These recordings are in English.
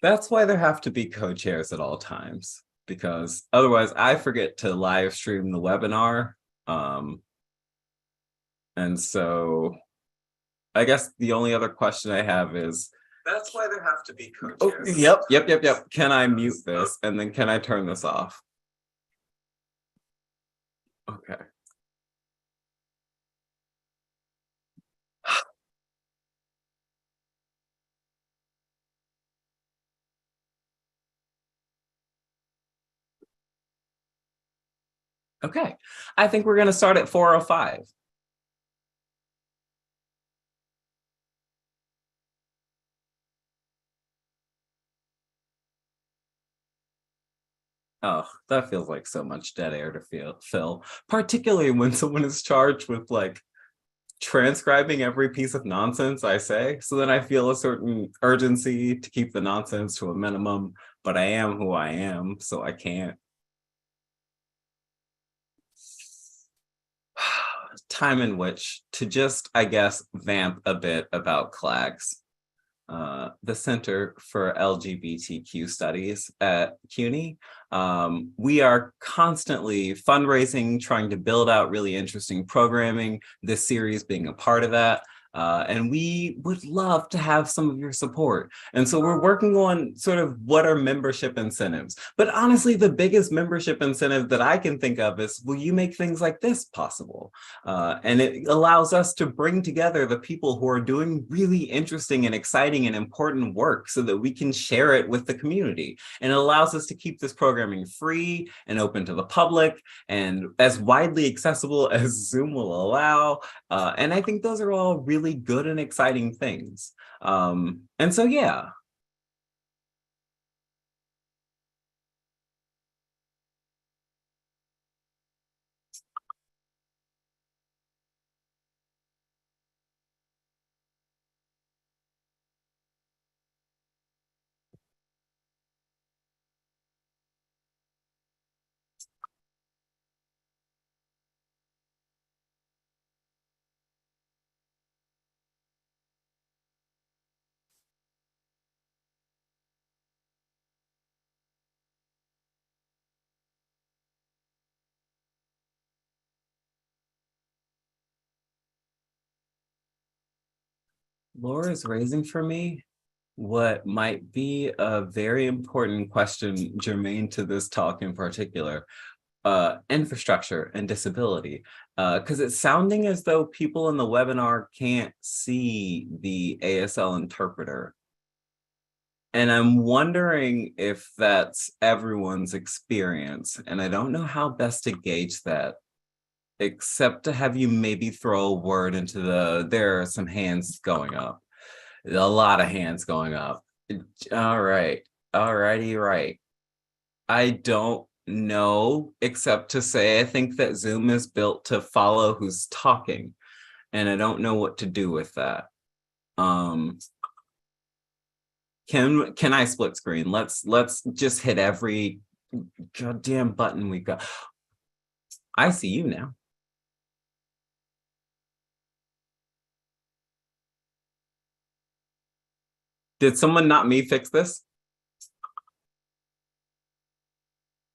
That's why there have to be co-chairs at all times, because otherwise I forget to live stream the webinar. Um, and so I guess the only other question I have is, that's why there have to be co-chairs. Oh, yep. Can I mute this? And then can I turn this off? Okay. Okay. I think we're going to start at 4:05. Oh, that feels like so much dead air to fill, particularly when someone is charged with like transcribing every piece of nonsense I say. So then I feel a certain urgency to keep the nonsense to a minimum, but I am who I am, so I can't. Time in which to just, I guess, vamp a bit about CLAGS. The Center for LGBTQ Studies at CUNY. We are constantly fundraising, trying to build out really interesting programming, this series being a part of that. And we would love to have some of your support. And so we're working on sort of what are membership incentives. But honestly, the biggest membership incentive that I can think of is, will you make things like this possible? And it allows us to bring together the people who are doing really interesting and exciting and important work so that we can share it with the community. And it allows us to keep this programming free and open to the public and as widely accessible as Zoom will allow. And I think those are all really good and exciting things. And so, yeah. Laura's raising for me what might be a very important question germane to this talk in particular, infrastructure and disability, because it's sounding as though people in the webinar can't see the ASL interpreter. And I'm wondering if that's everyone's experience, and I don't know how best to gauge that, except to have you maybe throw a word into there are some hands going up. A lot of hands going up. All right. Right. I don't know, except to say I think that Zoom is built to follow who's talking, and I don't know what to do with that. Can I split screen? Let's just hit every goddamn button we've got. I see you now. Did someone not me fix this?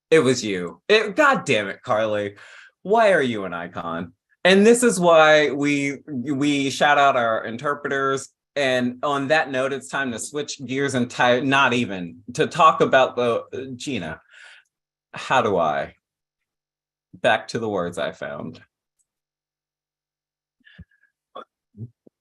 It was you. God damn it, Carly. Why are you an icon? And this is why we shout out our interpreters. And on that note, it's time to switch gears and not even to talk about the Jina. How do I? Back to the words I found.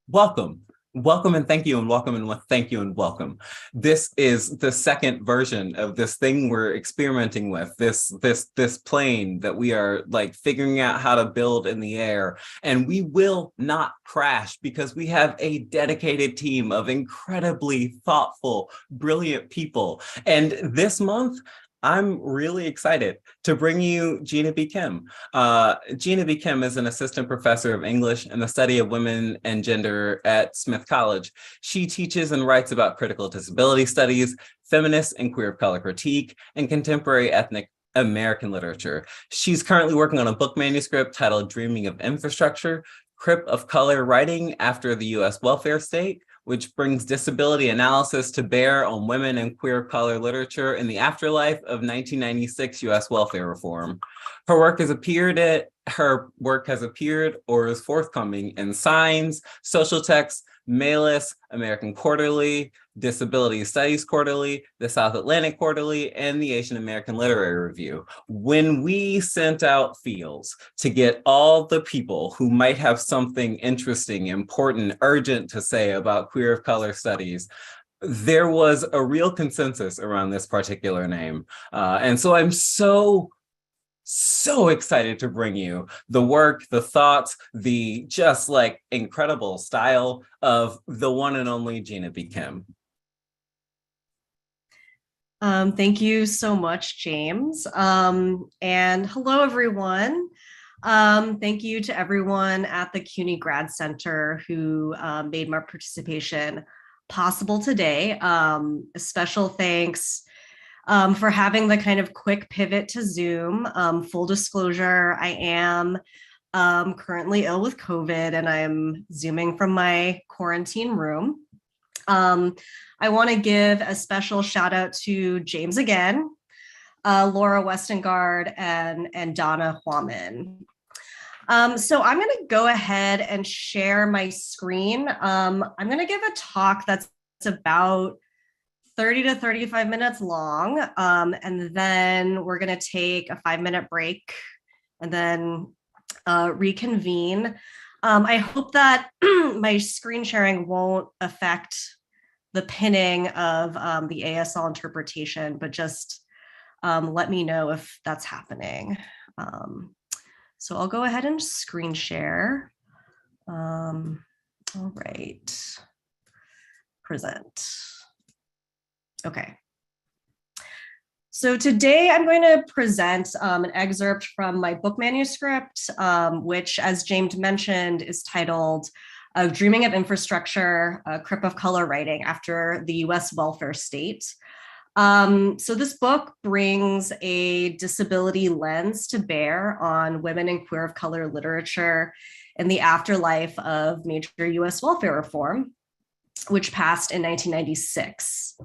Welcome. Welcome and thank you and welcome and thank you and welcome. This is the second version of this thing we're experimenting with, this plane that we are like figuring out how to build in the air. And we will not crash because we have a dedicated team of incredibly thoughtful, brilliant people. And this month, I'm really excited to bring you Jina B. Kim. Jina B. Kim is an assistant professor of English and the study of women and gender at Smith College. She teaches and writes about critical disability studies, feminist and queer of color critique, and contemporary ethnic American literature. She's currently working on a book manuscript titled Dreaming of Infrastructure, Crip of Color Writing After the U.S. Welfare State, which brings disability analysis to bear on women and queer of color literature in the afterlife of 1996 U.S. welfare reform. Her work has appeared or is forthcoming in Signs, Social Text, Malus, American Quarterly, Disability Studies Quarterly, the South Atlantic Quarterly, and the Asian American Literary Review. When we sent out fields to get all the people who might have something interesting, important, urgent to say about queer of color studies, there was a real consensus around this particular name. And so I'm so excited to bring you the work, the thoughts, the just like incredible style of the one and only Jina B. Kim. Thank you so much, James. And hello, everyone. Thank you to everyone at the CUNY Grad Center who made my participation possible today. A special thanks for having the kind of quick pivot to Zoom. Full disclosure, I am currently ill with COVID and I'm Zooming from my quarantine room. I want to give a special shout out to James again, Laura Westengard, and Donna Huaman. So I'm going to go ahead and share my screen. I'm going to give a talk that's about 30 to 35 minutes long, and then we're going to take a 5-minute break and then reconvene. I hope that my screen sharing won't affect the pinning of the ASL interpretation, but just let me know if that's happening. So I'll go ahead and screen share. All right, present. Okay. So today I'm going to present an excerpt from my book manuscript, which, as James mentioned, is titled Dreaming of Infrastructure, Crip of Color Writing After the US Welfare State. So this book brings a disability lens to bear on women and queer of color literature in the afterlife of major US welfare reform, which passed in 1996.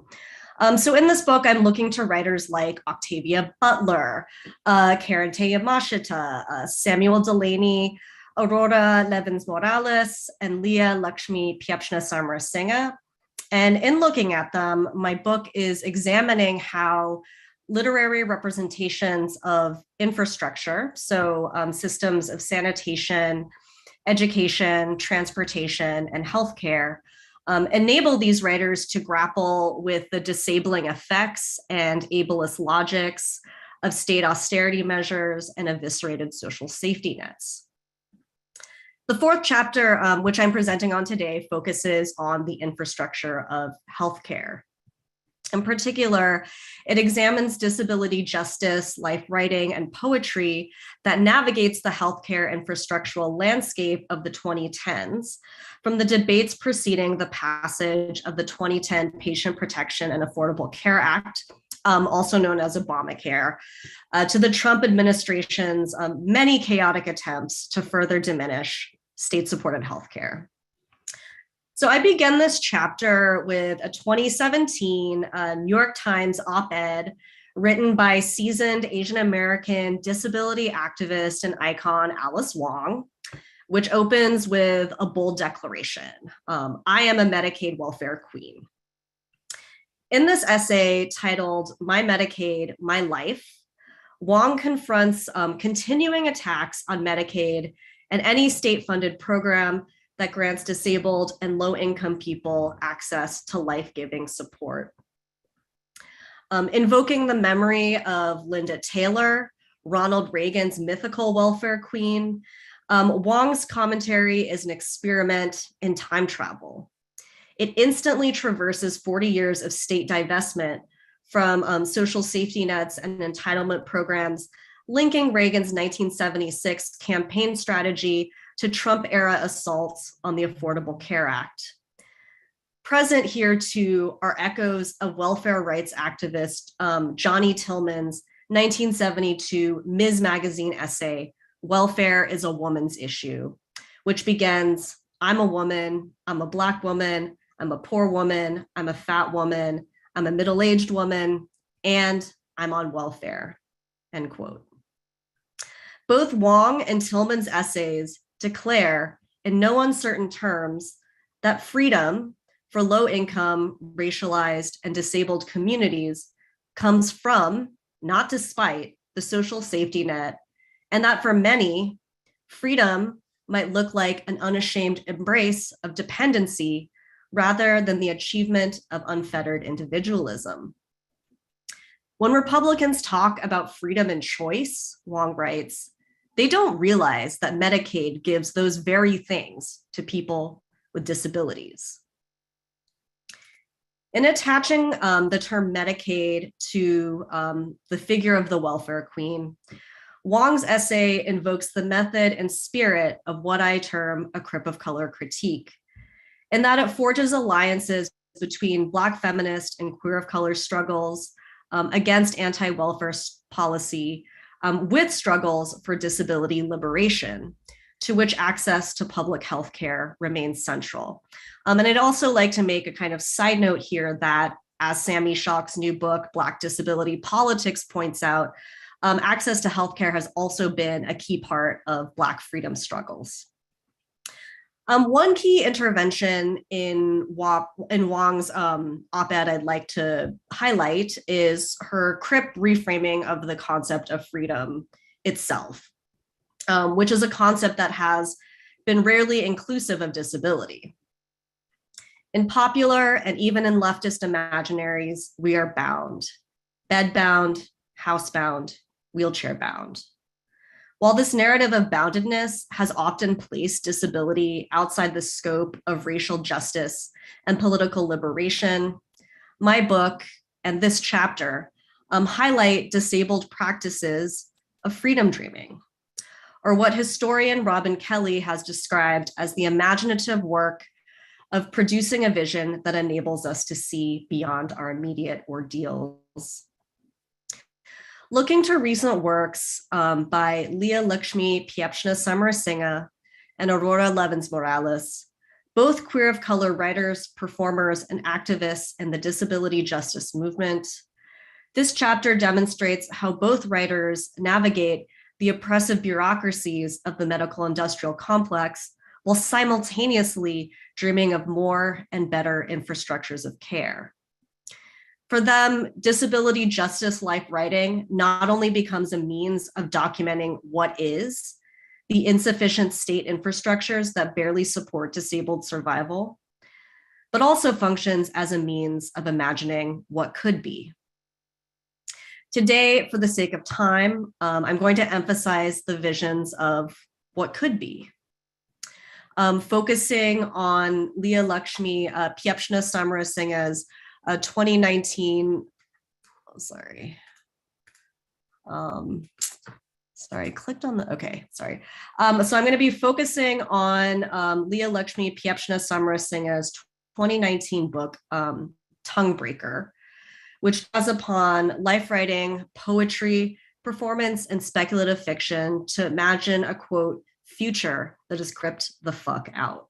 So in this book, I'm looking to writers like Octavia Butler, Karente Yamashita, Samuel Delaney, Aurora Levins Morales, and Leah Lakshmi Piepshna Samarasinha. And in looking at them, my book is examining how literary representations of infrastructure, so systems of sanitation, education, transportation, and healthcare, enable these writers to grapple with the disabling effects and ableist logics of state austerity measures and eviscerated social safety nets. The fourth chapter, which I'm presenting on today, focuses on the infrastructure of healthcare. In particular, it examines disability justice, life writing, and poetry that navigates the healthcare infrastructural landscape of the 2010s, from the debates preceding the passage of the 2010 Patient Protection and Affordable Care Act, also known as Obamacare, to the Trump administration's many chaotic attempts to further diminish state-supported healthcare. So I begin this chapter with a 2017 New York Times op-ed written by seasoned Asian American disability activist and icon Alice Wong, which opens with a bold declaration: I am a Medicaid welfare queen. In this essay titled My Medicaid, My Life, Wong confronts continuing attacks on Medicaid and any state-funded program that grants disabled and low-income people access to life-giving support. Invoking the memory of Linda Taylor, Ronald Reagan's mythical welfare queen, Wong's commentary is an experiment in time travel. It instantly traverses 40 years of state divestment from social safety nets and entitlement programs, linking Reagan's 1976 campaign strategy to Trump-era assaults on the Affordable Care Act. Present here too are echoes of welfare rights activist Johnny Tillman's 1972 Ms. Magazine essay, Welfare is a Woman's Issue, which begins, I'm a woman, I'm a Black woman, I'm a poor woman, I'm a fat woman, I'm a middle-aged woman, and I'm on welfare, end quote. Both Wong and Tillman's essays declare in no uncertain terms that freedom for low-income, racialized, and disabled communities comes from, not despite, the social safety net, and that for many, freedom might look like an unashamed embrace of dependency rather than the achievement of unfettered individualism. When Republicans talk about freedom and choice, Wong writes, they don't realize that Medicaid gives those very things to people with disabilities. In attaching the term Medicaid to the figure of the welfare queen, Wong's essay invokes the method and spirit of what I term a crip of color critique, in that it forges alliances between Black feminist and queer of color struggles against anti-welfare policy with struggles for disability liberation, to which access to public health care remains central. And I'd also like to make a kind of side note here that, as Sami Schock's new book, Black Disability Politics, points out, access to healthcare has also been a key part of Black freedom struggles. One key intervention in Wong's op-ed I'd like to highlight is her crip reframing of the concept of freedom itself, which is a concept that has been rarely inclusive of disability. In popular and even in leftist imaginaries, we are bound, bed-bound, housebound, wheelchair-bound. While this narrative of boundedness has often placed disability outside the scope of racial justice and political liberation, my book and this chapter highlight disabled practices of freedom dreaming, or what historian Robin Kelley has described as the imaginative work of producing a vision that enables us to see beyond our immediate ordeals. Looking to recent works by Leah Lakshmi Piepzna Samarasinha and Aurora Levins Morales, both queer of color writers, performers, and activists in the disability justice movement, this chapter demonstrates how both writers navigate the oppressive bureaucracies of the medical industrial complex while simultaneously dreaming of more and better infrastructures of care. For them, disability justice-like writing not only becomes a means of documenting what is, the insufficient state infrastructures that barely support disabled survival, but also functions as a means of imagining what could be. Today, for the sake of time, I'm going to emphasize the visions of what could be. Focusing on Leah Lakshmi Piepzna Samarasinha's 2019, sorry, clicked on the, okay, sorry. So I'm going to be focusing on Leah Lakshmi Piepzna Samarasinha's 2019 book, Tonguebreaker, which draws upon life writing, poetry, performance, and speculative fiction to imagine a, quote, future that is cripped the fuck out.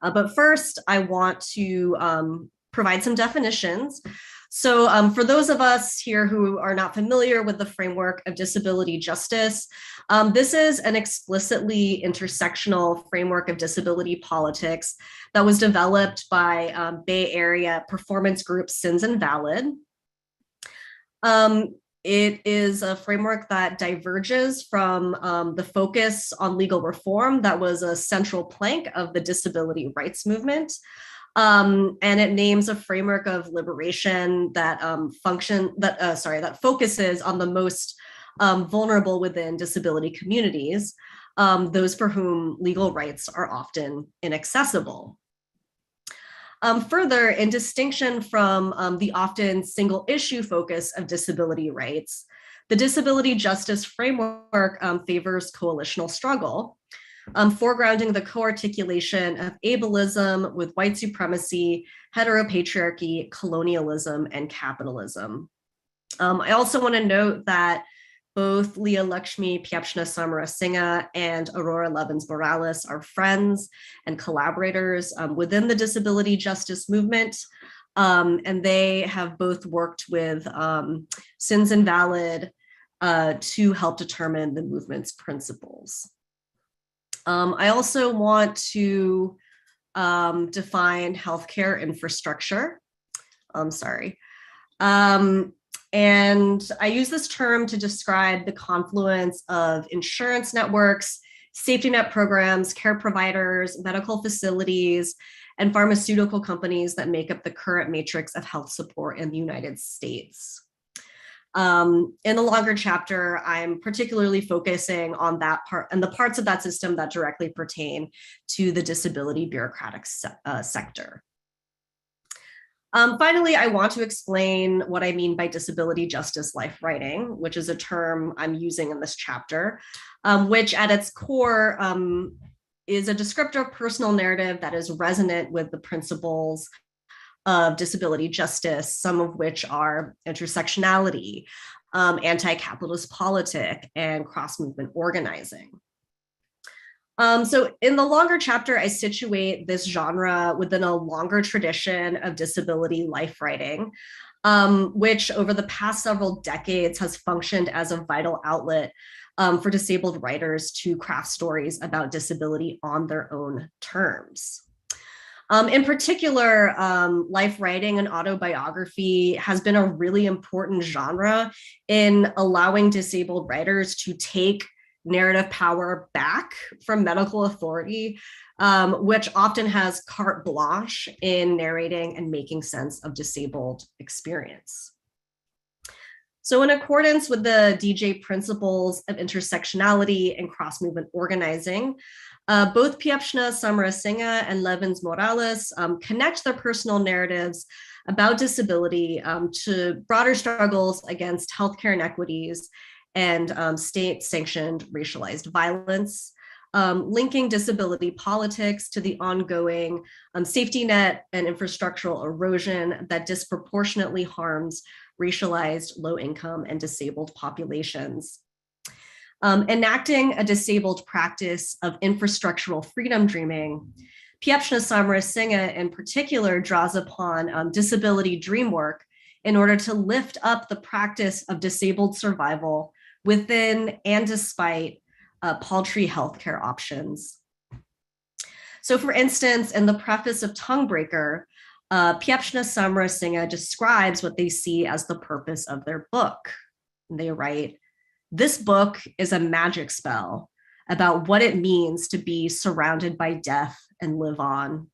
But first, I want to provide some definitions. So for those of us here who are not familiar with the framework of disability justice, this is an explicitly intersectional framework of disability politics that was developed by Bay Area performance group Sins Invalid. It is a framework that diverges from the focus on legal reform that was a central plank of the disability rights movement. And it names a framework of liberation that that focuses on the most vulnerable within disability communities, those for whom legal rights are often inaccessible. Further, in distinction from the often single issue focus of disability rights, the disability justice framework favors coalitional struggle, foregrounding the co-articulation of ableism with white supremacy, heteropatriarchy, colonialism, and capitalism. I also want to note that Both Leah Lakshmi Piepzna Samarasinghe and Aurora Levins Morales are friends and collaborators within the disability justice movement. And they have both worked with Sins Invalid to help determine the movement's principles. I also want to define healthcare infrastructure. And I use this term to describe the confluence of insurance networks, safety net programs, care providers, medical facilities, and pharmaceutical companies that make up the current matrix of health support in the United States. In the longer chapter, I'm particularly focusing on that part and the parts of that system that directly pertain to the disability bureaucratic sector. Finally, I want to explain what I mean by disability justice life writing, which is a term I'm using in this chapter, which at its core is a descriptive personal narrative that is resonant with the principles of disability justice, some of which are intersectionality, anti-capitalist politic, and cross-movement organizing. So in the longer chapter, I situate this genre within a longer tradition of disability life writing, which over the past several decades has functioned as a vital outlet for disabled writers to craft stories about disability on their own terms. In particular, life writing and autobiography has been a really important genre in allowing disabled writers to take narrative power back from medical authority, which often has carte blanche in narrating and making sense of disabled experience. So in accordance with the DJ principles of intersectionality and cross-movement organizing, both Piepzna Samarasinghe and Levins Morales connect their personal narratives about disability to broader struggles against healthcare inequities and state-sanctioned racialized violence, linking disability politics to the ongoing safety net and infrastructural erosion that disproportionately harms racialized, low-income, and disabled populations. Enacting a disabled practice of infrastructural freedom dreaming, Piepzna Samarasinghe in particular draws upon disability dream work in order to lift up the practice of disabled survival within and despite paltry healthcare options. So for instance, in the preface of Tonguebreaker, Piepzna Samarasinghe describes what they see as the purpose of their book. They write, "This book is a magic spell about what it means to be surrounded by death and live on.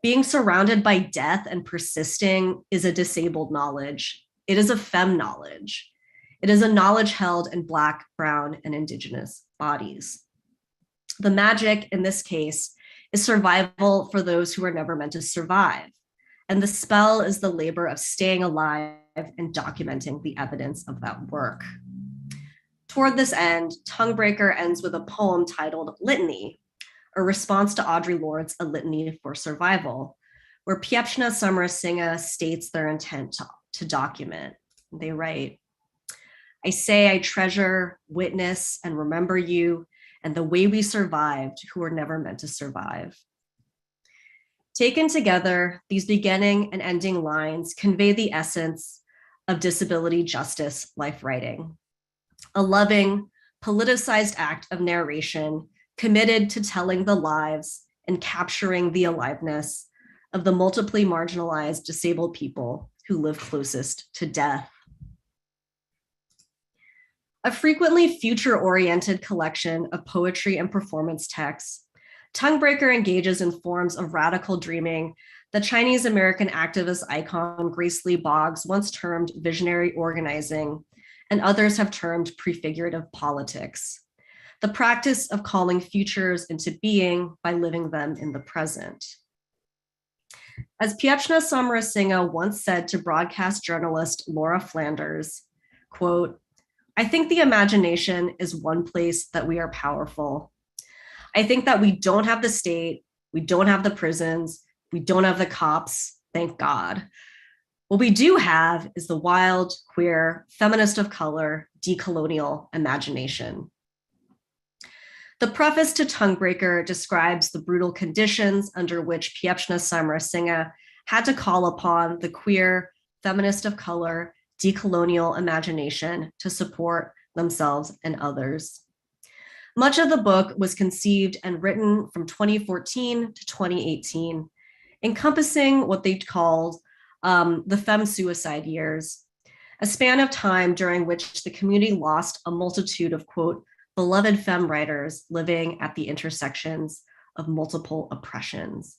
Being surrounded by death and persisting is a disabled knowledge. It is a femme knowledge. It is a knowledge held in Black, Brown, and Indigenous bodies. The magic in this case is survival for those who are never meant to survive. And the spell is the labor of staying alive and documenting the evidence of that work." Toward this end, Tonguebreaker ends with a poem titled Litany, a response to Audre Lorde's A Litany for Survival, where Piepzna Samarasinghe states their intent to document. They write, "I say I treasure, witness, and remember you and the way we survived who were never meant to survive." Taken together, these beginning and ending lines convey the essence of disability justice life writing, a loving, politicized act of narration committed to telling the lives and capturing the aliveness of the multiply marginalized disabled people who live closest to death. A frequently future-oriented collection of poetry and performance texts, Tonguebreaker engages in forms of radical dreaming that Chinese American activist icon Grace Lee Boggs once termed visionary organizing, and others have termed prefigurative politics, the practice of calling futures into being by living them in the present. As Piepzna Samarasinghe once said to broadcast journalist Laura Flanders, quote, "I think the imagination is one place that we are powerful. I think that we don't have the state, we don't have the prisons, we don't have the cops, thank God. What we do have is the wild, queer, feminist of color, decolonial imagination. The preface to Tonguebreaker describes the brutal conditions under which Piepzna Samarasinha had to call upon the queer, feminist of color, decolonial imagination to support themselves and others. Much of the book was conceived and written from 2014 to 2018, encompassing what they called the femme suicide years, a span of time during which the community lost a multitude of, quote, beloved femme writers living at the intersections of multiple oppressions.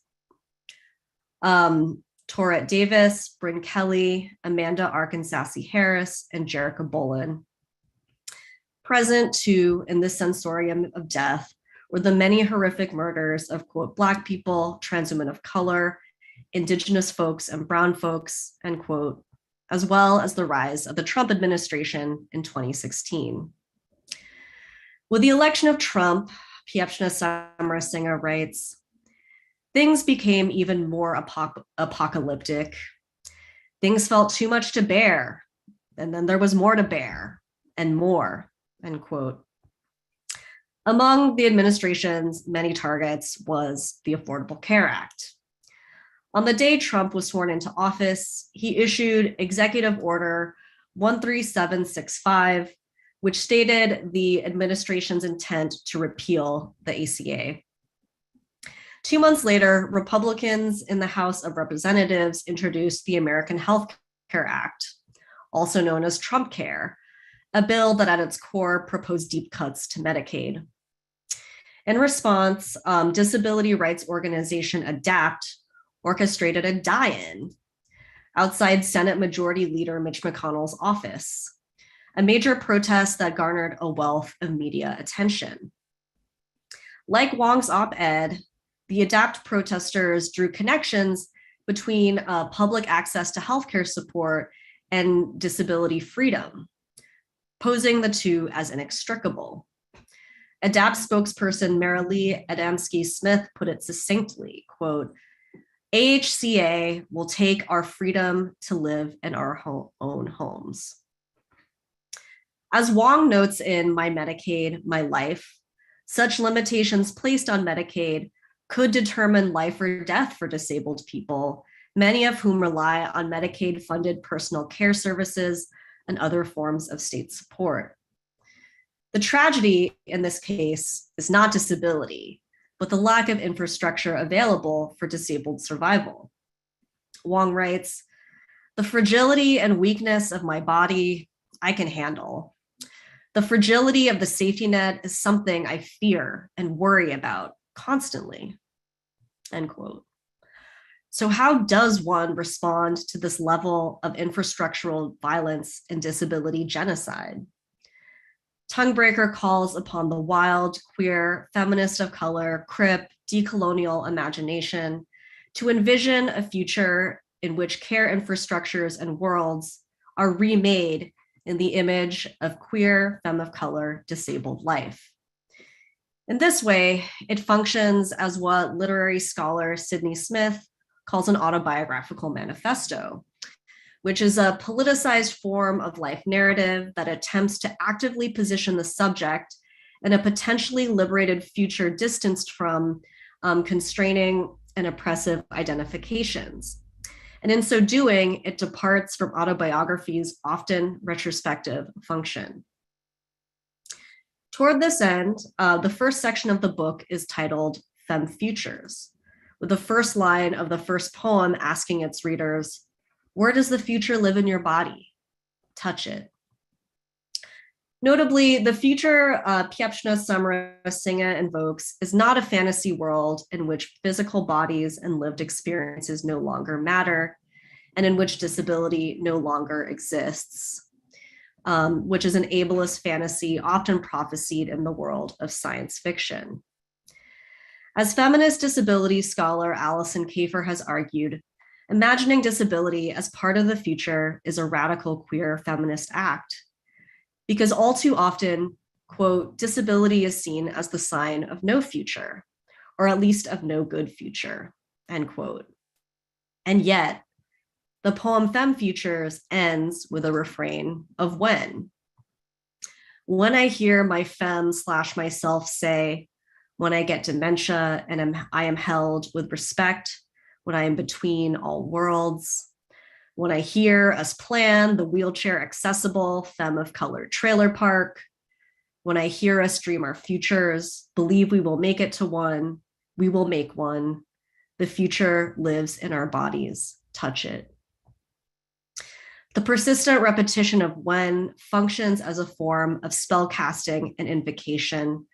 Tourette Davis, Bryn Kelly, Amanda Arkansassi Harris, and Jerica Bolin. Present too in this sensorium of death were the many horrific murders of, quote, Black people, trans women of color, Indigenous folks and brown folks, end quote, as well as the rise of the Trump administration in 2016. With the election of Trump, Piepzna Samarasinha writes, things became even more apocalyptic. Things felt too much to bear, and then there was more to bear, and more, end quote. Among the administration's many targets was the Affordable Care Act. On the day Trump was sworn into office, he issued Executive Order 13765, which stated the administration's intent to repeal the ACA. 2 months later, Republicans in the House of Representatives introduced the American Health Care Act, also known as Trump Care, a bill that at its core proposed deep cuts to Medicaid. In response, disability rights organization ADAPT orchestrated a die-in outside Senate Majority Leader Mitch McConnell's office, a major protest that garnered a wealth of media attention. Like Wong's op-ed, the ADAPT protesters drew connections between public access to healthcare support and disability freedom, posing the two as inextricable. ADAPT spokesperson Marilee Adamski-Smith put it succinctly, quote, AHCA will take our freedom to live in our own homes. As Wong notes in My Medicaid, My Life, such limitations placed on Medicaid could determine life or death for disabled people, many of whom rely on Medicaid-funded personal care services and other forms of state support. The tragedy in this case is not disability, but the lack of infrastructure available for disabled survival. Wong writes, the fragility and weakness of my body, I can handle. The fragility of the safety net is something I fear and worry about constantly, end quote. So how does one respond to this level of infrastructural violence and disability genocide? Tonguebreaker calls upon the wild, queer, feminist of color, crip, decolonial imagination to envision a future in which care infrastructures and worlds are remade in the image of queer, femme of color, disabled life. In this way, it functions as what literary scholar Sydney Smith calls an autobiographical manifesto, which is a politicized form of life narrative that attempts to actively position the subject in a potentially liberated future distanced from constraining and oppressive identifications. And in so doing, it departs from autobiography's often retrospective function. Toward this end, the first section of the book is titled Femme Futures, with the first line of the first poem asking its readers, where does the future live in your body? Touch it. Notably, the future Piepzna Samarasinha invokes is not a fantasy world in which physical bodies and lived experiences no longer matter, and in which disability no longer exists, which is an ableist fantasy often prophesied in the world of science fiction. As feminist disability scholar Alison Kafer has argued, imagining disability as part of the future is a radical queer feminist act, because all too often, quote, disability is seen as the sign of no future, or at least of no good future, end quote. And yet, The poem Femme Futures ends with a refrain of when. When I hear my femme / myself say, when I get dementia and I am held with respect, when I am between all worlds, when I hear us plan the wheelchair accessible femme of color trailer park, when I hear us dream our futures, believe we will make it to one, we will make one. The future lives in our bodies. Touch it. The persistent repetition of when functions as a form of spell casting and invocation,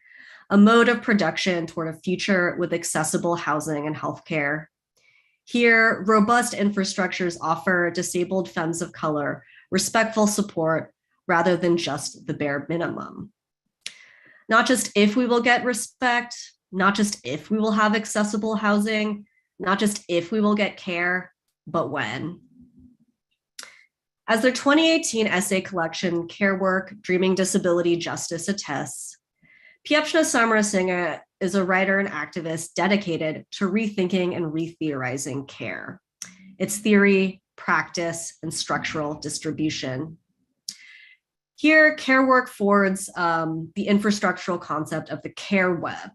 a mode of production toward a future with accessible housing and healthcare. Here, robust infrastructures offer disabled femmes of color respectful support rather than just the bare minimum. Not just if we will get respect, not just if we will have accessible housing, not just if we will get care, but when. As their 2018 essay collection, Care Work, Dreaming Disability Justice attests, Piepzna Samarasinha is a writer and activist dedicated to rethinking and retheorizing care, its theory, practice, and structural distribution. Here, Care Work forwards the infrastructural concept of the care web.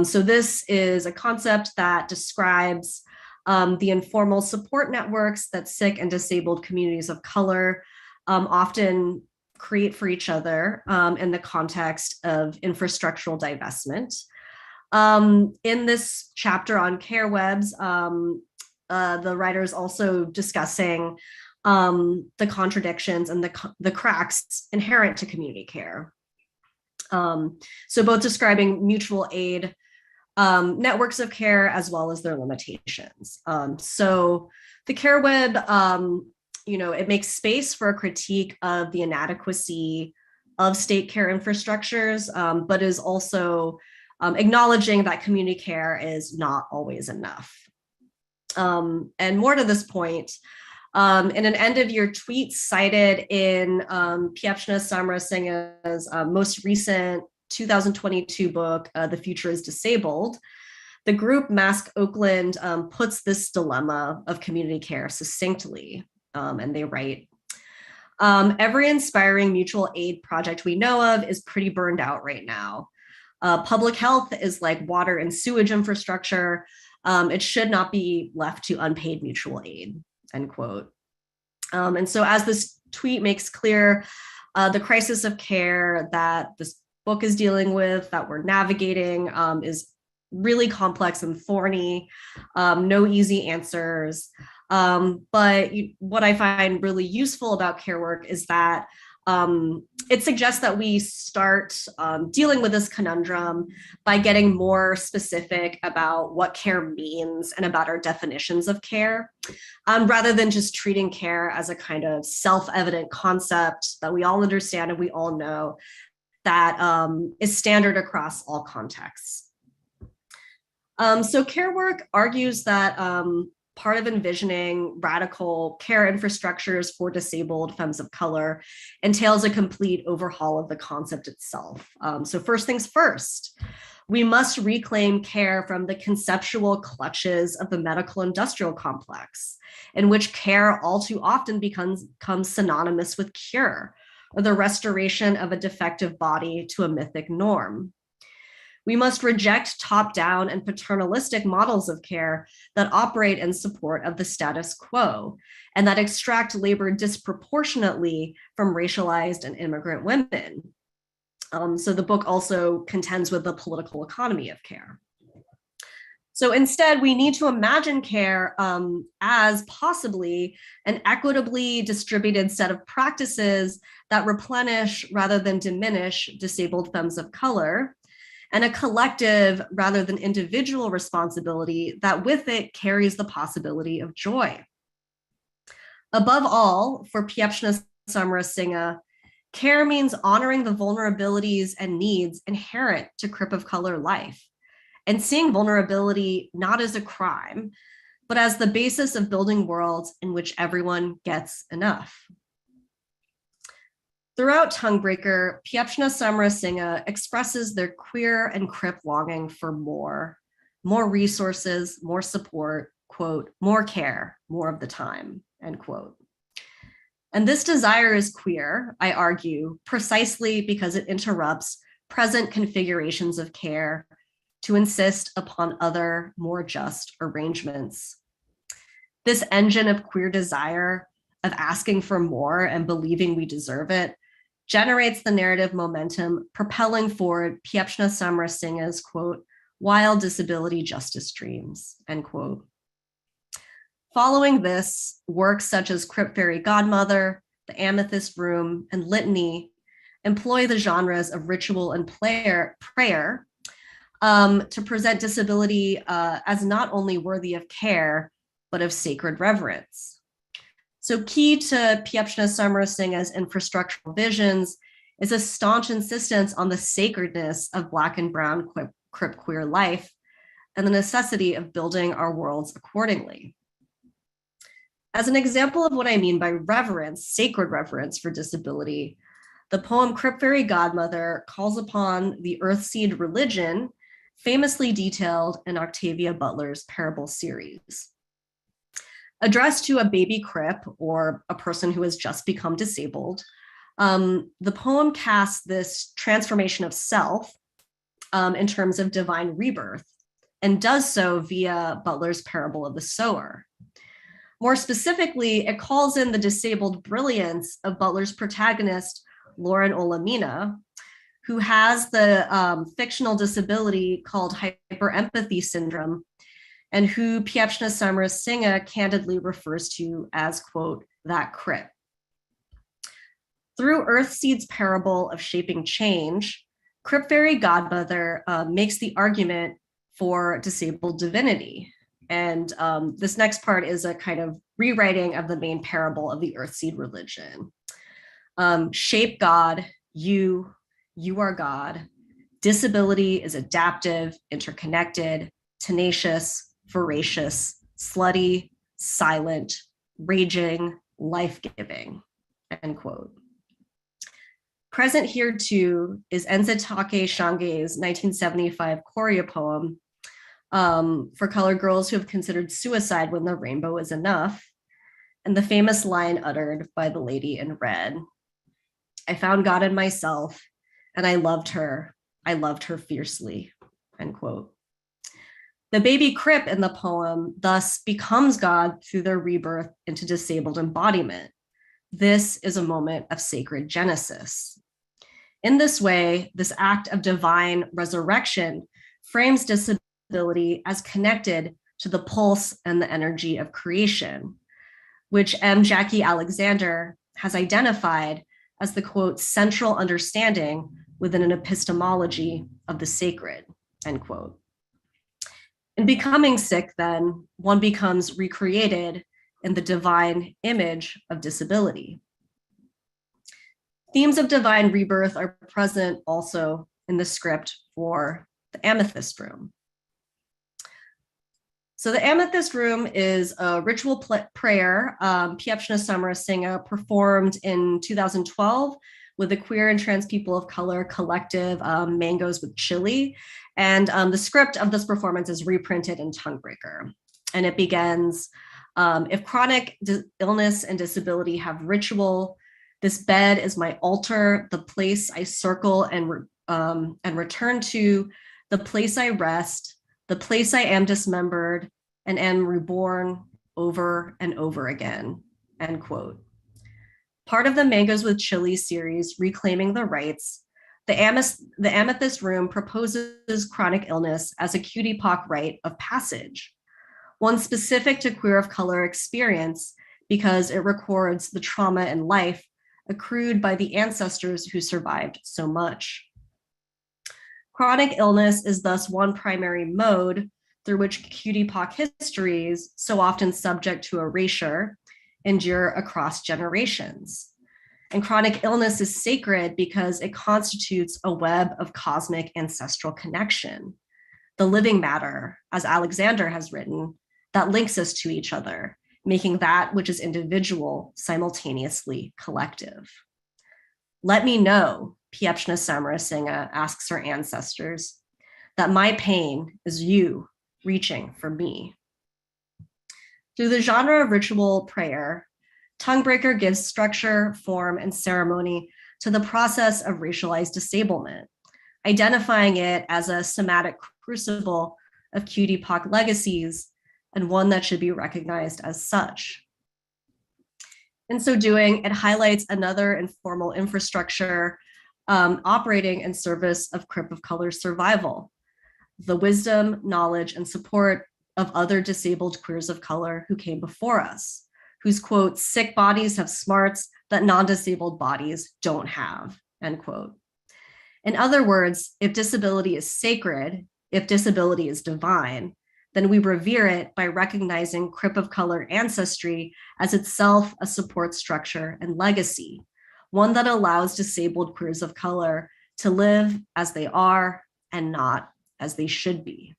So this is a concept that describes the informal support networks that sick and disabled communities of color often create for each other in the context of infrastructural divestment. In this chapter on care webs, the writer is also discussing the contradictions and the cracks inherent to community care. So both describing mutual aid networks of care as well as their limitations. So the care web, it makes space for a critique of the inadequacy of state care infrastructures, but is also acknowledging that community care is not always enough. And more to this point, in an end of year tweet cited in Piepzna Samarasinha's most recent 2022 book, The Future is Disabled, the group Mask Oakland puts this dilemma of community care succinctly, and they write, every inspiring mutual aid project we know of is pretty burned out right now. Public health is like water and sewage infrastructure. It should not be left to unpaid mutual aid, end quote. And so as this tweet makes clear, the crisis of care that this book is dealing with, that we're navigating, is really complex and thorny, no easy answers. But what I find really useful about care work is that it suggests that we start dealing with this conundrum by getting more specific about what care means and about our definitions of care, rather than just treating care as a kind of self-evident concept that we all understand and we all know that is standard across all contexts. So care work argues that part of envisioning radical care infrastructures for disabled femmes of color entails a complete overhaul of the concept itself. So first things first, we must reclaim care from the conceptual clutches of the medical industrial complex, in which care all too often becomes synonymous with cure, or the restoration of a defective body to a mythic norm. We must reject top-down and paternalistic models of care that operate in support of the status quo and that extract labor disproportionately from racialized and immigrant women. So the book also contends with the political economy of care. So instead, we need to imagine care as possibly an equitably distributed set of practices that replenish rather than diminish disabled femmes of color, and a collective rather than individual responsibility that with it carries the possibility of joy. Above all, for Piepzna Samarasinha, care means honoring the vulnerabilities and needs inherent to crip of color life, and seeing vulnerability not as a crime, but as the basis of building worlds in which everyone gets enough. Throughout Tonguebreaker, Piepzna Samarasinha expresses their queer and crip longing for more resources, more support, quote, more care, more of the time, end quote. And this desire is queer, I argue, precisely because it interrupts present configurations of care to insist upon other, more just arrangements. This engine of queer desire, of asking for more and believing we deserve it, generates the narrative momentum propelling forward Piepzna Samarasinha's, quote, wild disability justice dreams, end quote. Following this, works such as Crypt Fairy Godmother, The Amethyst Room, and Litany employ the genres of ritual and prayer to present disability as not only worthy of care, but of sacred reverence. So key to Piepzna Samarasinha's infrastructural visions is a staunch insistence on the sacredness of Black and Brown crypt queer life and the necessity of building our worlds accordingly. As an example of what I mean by reverence, sacred reverence for disability, the poem Crypt Fairy Godmother calls upon the Earthseed religion famously detailed in Octavia Butler's Parable series. Addressed to a baby crip or a person who has just become disabled, the poem casts this transformation of self in terms of divine rebirth and does so via Butler's Parable of the Sower. More specifically, it calls in the disabled brilliance of Butler's protagonist, Lauren Olamina, who has the fictional disability called hyperempathy syndrome, and who Piepzna Samarasinha candidly refers to as, quote, that crip. Through Earthseed's parable of shaping change, Crypt Fairy Godmother makes the argument for disabled divinity. And this next part is a kind of rewriting of the main parable of the Earthseed religion. Shape God, you are God. Disability is adaptive, interconnected, tenacious, voracious, slutty, silent, raging, life-giving, end quote. Present here too is Enzitake Shange's 1975 Korea poem for colored girls who have considered suicide when the rainbow is enough, and the famous line uttered by the lady in red. I found God in myself, and I loved her fiercely, end quote. The baby crip in the poem thus becomes God through their rebirth into disabled embodiment. This is a moment of sacred genesis. In this way, this act of divine resurrection frames disability as connected to the pulse and the energy of creation, which M. Jackie Alexander has identified as the, quote, central understanding within an epistemology of the sacred, end quote. In becoming sick, then, one becomes recreated in the divine image of disability. Themes of divine rebirth are present also in the script for The Amethyst Room. So The Amethyst Room is a ritual prayer Piepzna Samarasinha performed in 2012 with the queer and trans people of color collective Mangoes with Chili. And the script of this performance is reprinted in Tonguebreaker. And it begins, if chronic illness and disability have ritual, this bed is my altar, the place I circle and return to, the place I rest, the place I am dismembered and am reborn over and over again, end quote. Part of the Mangoes with Chili series, Reclaiming the Rights, the Amethyst Room proposes chronic illness as a QT rite of passage, one specific to queer of color experience because it records the trauma in life accrued by the ancestors who survived so much. Chronic illness is thus one primary mode through which QT histories, so often subject to erasure, endure across generations. And chronic illness is sacred because it constitutes a web of cosmic ancestral connection, the living matter, as Alexander has written, that links us to each other, making that which is individual simultaneously collective. Let me know, Piepzna Samarasinha asks her ancestors, that my pain is you reaching for me. Through the genre of ritual prayer, Tonguebreaker gives structure, form, and ceremony to the process of racialized disablement, identifying it as a somatic crucible of QDPOC legacies and one that should be recognized as such. In so doing, it highlights another informal infrastructure operating in service of Crip of Color survival, the wisdom, knowledge, and support of other disabled queers of color who came before us, whose, quote, sick bodies have smarts that non-disabled bodies don't have, end quote. In other words, if disability is sacred, if disability is divine, then we revere it by recognizing Crip of Color ancestry as itself a support structure and legacy, one that allows disabled queers of color to live as they are and not as they should be.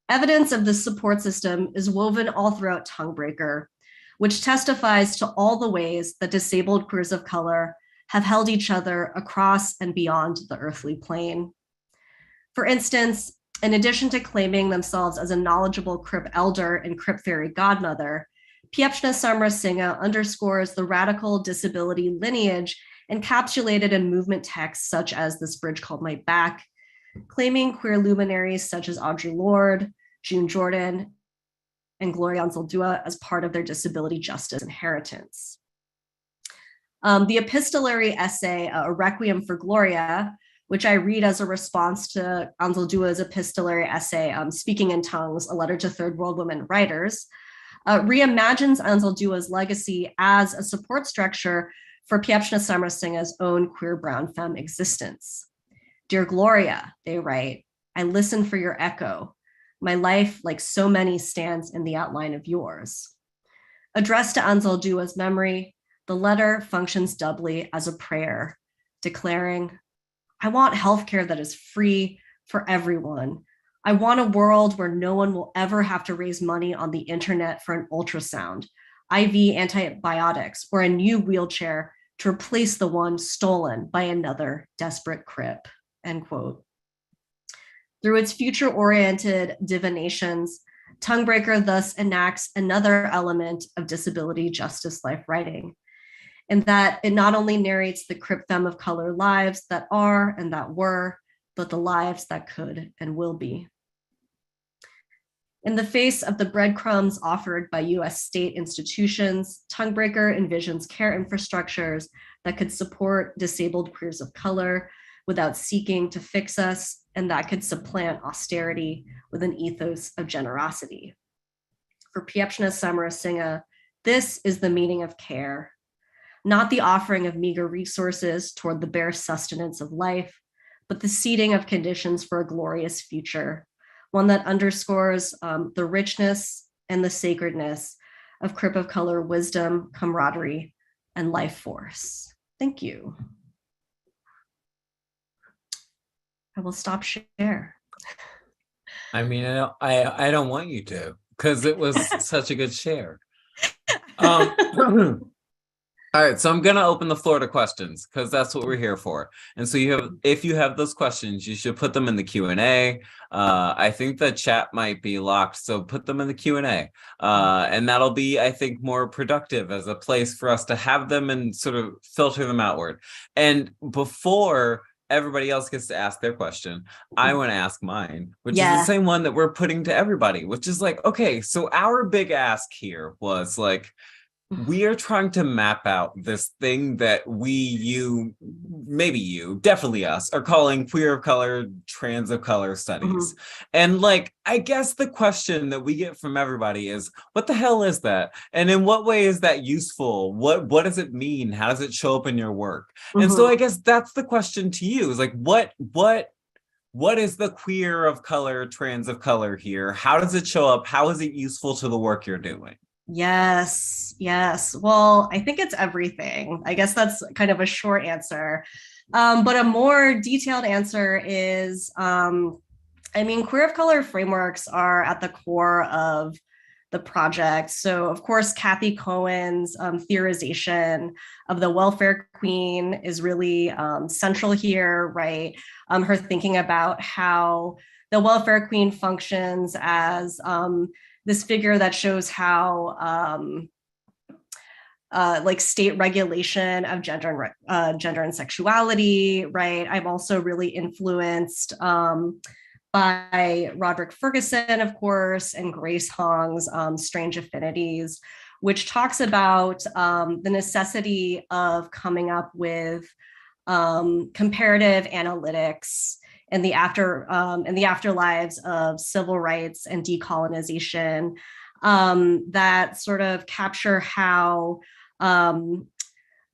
Evidence of this support system is woven all throughout Tonguebreaker, which testifies to all the ways that disabled queers of color have held each other across and beyond the earthly plane. For instance, in addition to claiming themselves as a knowledgeable Crip elder and Crip fairy godmother, Piepzna Samarasinha underscores the radical disability lineage encapsulated in movement texts such as This Bridge Called My Back, claiming queer luminaries such as Audre Lorde, June Jordan, and Gloria Anzaldúa as part of their disability justice inheritance. The epistolary essay, A Requiem for Gloria, which I read as a response to Anzaldúa's epistolary essay, Speaking in Tongues, A Letter to Third World Women Writers, reimagines Anzaldúa's legacy as a support structure for Piepzna Samarasinha's own queer brown femme existence. Dear Gloria, they write, I listen for your echo. My life, like so many, stands in the outline of yours. Addressed to Anzaldúa's memory, the letter functions doubly as a prayer, declaring, I want healthcare that is free for everyone. I want a world where no one will ever have to raise money on the internet for an ultrasound, IV antibiotics, or a new wheelchair to replace the one stolen by another desperate Crip, end quote. Through its future-oriented divinations, Tonguebreaker thus enacts another element of disability justice life writing, in that it not only narrates the Crip femme of color lives that are and that were, but the lives that could and will be. In the face of the breadcrumbs offered by US state institutions, Tonguebreaker envisions care infrastructures that could support disabled queers of color without seeking to fix us, and that could supplant austerity with an ethos of generosity. For Piepzna Samarasinha, this is the meaning of care, not the offering of meager resources toward the bare sustenance of life, but the seeding of conditions for a glorious future, one that underscores the richness and the sacredness of Crip of Color wisdom, camaraderie, and life force. Thank you. I will stop share. I mean, I don't want you to, because it was such a good share. All right, so I'm gonna open the floor to questions because that's what we're here for. And so if you have those questions, you should put them in the Q&A. I think the chat might be locked, so put them in the Q&A. And that'll be, I think, more productive as a place for us to have them and sort of filter them outward. And before everybody else gets to ask their question, I want to ask mine, which is the same one that we're putting to everybody, which is like, okay, so our big ask here was like, we are trying to map out this thing that maybe you, definitely us, are calling queer of color, trans of color studies. And like, I guess the question that we get from everybody is, what the hell is that? And in what way is that useful? What does it mean? How does it show up in your work? And so I guess that's the question to you, is like, what is the queer of color, trans of color here? How does it show up? How is it useful to the work you're doing? Yes. Well, I think it's everything. I guess that's kind of a short answer. But a more detailed answer is, queer of color frameworks are at the core of the project. So of course, Kathy Cohen's theorization of the welfare queen is really central here, right? Her thinking about how the welfare queen functions as this figure that shows how like state regulation of gender and sexuality, right? I'm also really influenced by Roderick Ferguson, of course, and Grace Hong's Strange Affinities, which talks about the necessity of coming up with comparative analytics in the afterlives of civil rights and decolonization that sort of capture how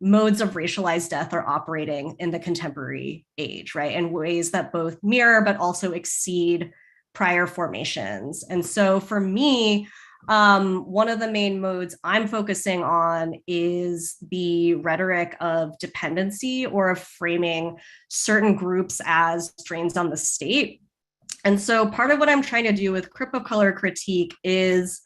modes of racialized death are operating in the contemporary age, right? In ways that both mirror but also exceed prior formations. And so for me, one of the main modes I'm focusing on is the rhetoric of dependency or of framing certain groups as drains on the state. And so part of what I'm trying to do with Crip of Color critique is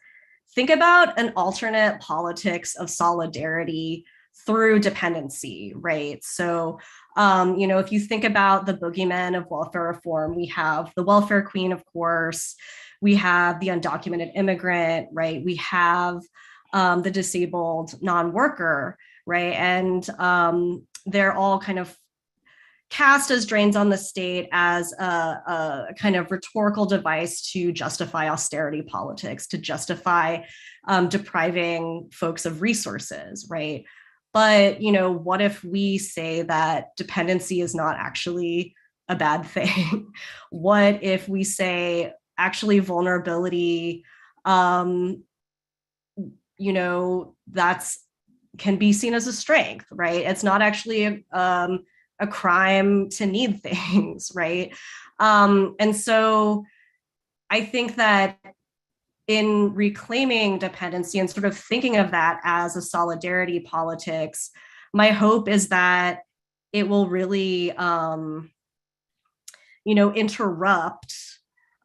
think about an alternate politics of solidarity through dependency, right? So, if you think about the boogeymen of welfare reform, we have the welfare queen, of course, we have the undocumented immigrant, right? We have the disabled non-worker, right? And they're all kind of cast as drains on the state as a kind of rhetorical device to justify austerity politics, to justify depriving folks of resources, right? But, what if we say that dependency is not actually a bad thing? What if we say actually vulnerability, that's can be seen as a strength, right? It's not actually a crime to need things, right? And so I think that in reclaiming dependency and sort of thinking of that as a solidarity politics, my hope is that it will really, interrupt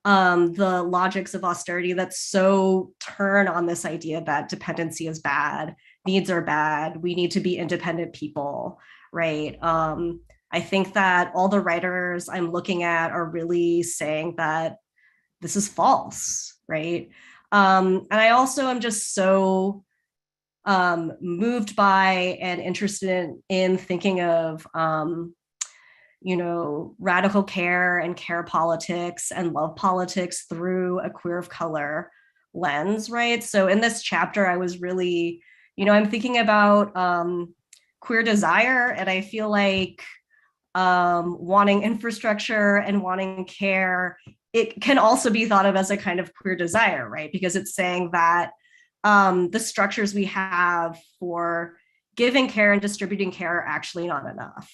the logics of austerity that so turn on this idea that dependency is bad, needs are bad, we need to be independent people, right? I think that all the writers I'm looking at are really saying that this is false, right? And I also am just so moved by and interested in thinking of, radical care and care politics and love politics through a queer of color lens, right? So in this chapter, I was really, I'm thinking about queer desire, and I feel like wanting infrastructure and wanting care, it can also be thought of as a kind of queer desire, right? Because it's saying that the structures we have for giving care and distributing care are actually not enough,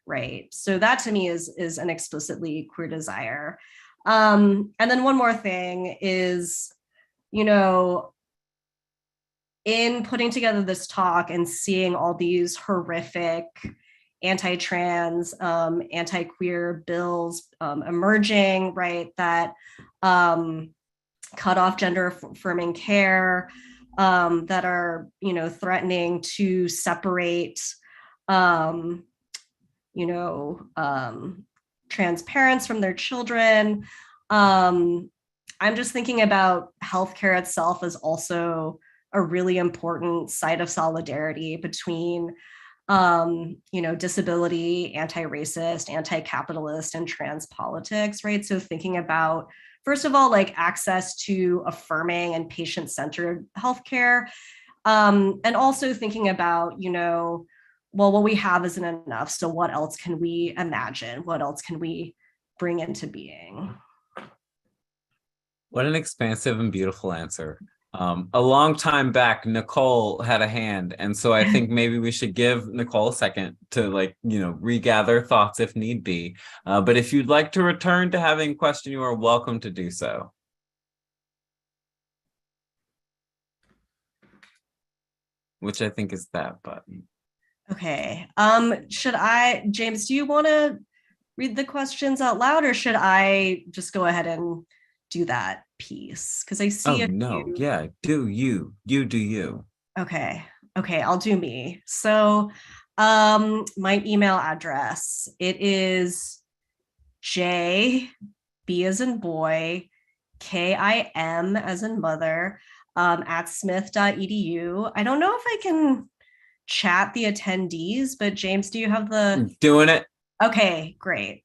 right? So that to me is an explicitly queer desire. And then one more thing is, in putting together this talk and seeing all these horrific anti-trans, anti-queer bills emerging, right, that cut off gender affirming care, that are, threatening to separate, trans parents from their children. I'm just thinking about healthcare itself as also a really important site of solidarity between disability, anti-racist, anti-capitalist, and trans politics, right? So thinking about, first of all, like access to affirming and patient-centered healthcare, and also thinking about, well, what we have isn't enough. So what else can we imagine? What else can we bring into being? What an expansive and beautiful answer. A long time back, Nicole had a hand, and so I think maybe we should give Nicole a second to regather thoughts if need be. But if you'd like to return to having a question, you are welcome to do so. Which I think is that button. Okay. James, do you want to read the questions out loud, or should I just go ahead and do that piece? Because I see do you do you. Okay, I'll do me. So my email address, it is J, B as in boy, KIM as in mother, at smith.edu. I don't know if I can chat the attendees, but James, do you have the? Doing it. Okay, great.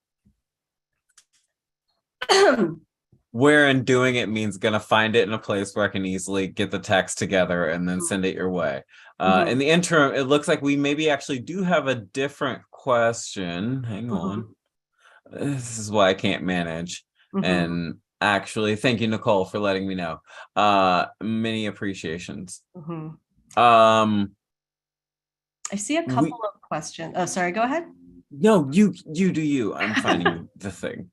Where in doing it means gonna find it in a place where I can easily get the text together and then send it your way. In the interim, it looks like we maybe actually do have a different question. Hang on. This is why I can't manage. And actually, thank you, Nicole, for letting me know. Many appreciations. I see a couple of questions. Oh, sorry, go ahead. No, you do you. I'm finding the thing.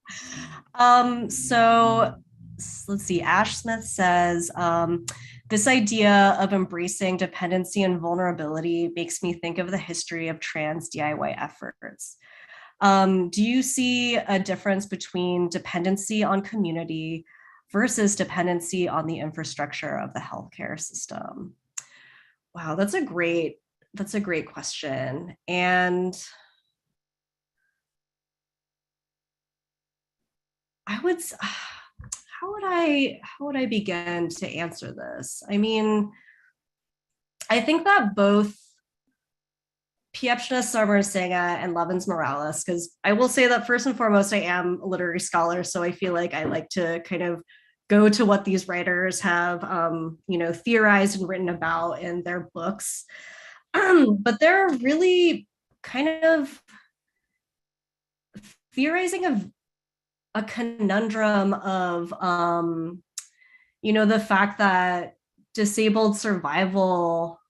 So let's see. Ash Smith says, this idea of embracing dependency and vulnerability makes me think of the history of trans DIY efforts. Do you see a difference between dependency on community versus dependency on the infrastructure of the healthcare system? Wow, that's a great question. And I would, how would I begin to answer this? I mean, I think that both Piepzna Samarasinha and Levins Morales, because I will say that first and foremost, I am a literary scholar, so I feel like I like to kind of go to what these writers have, theorized and written about in their books. But they're really kind of theorizing a conundrum of, the fact that disabled survival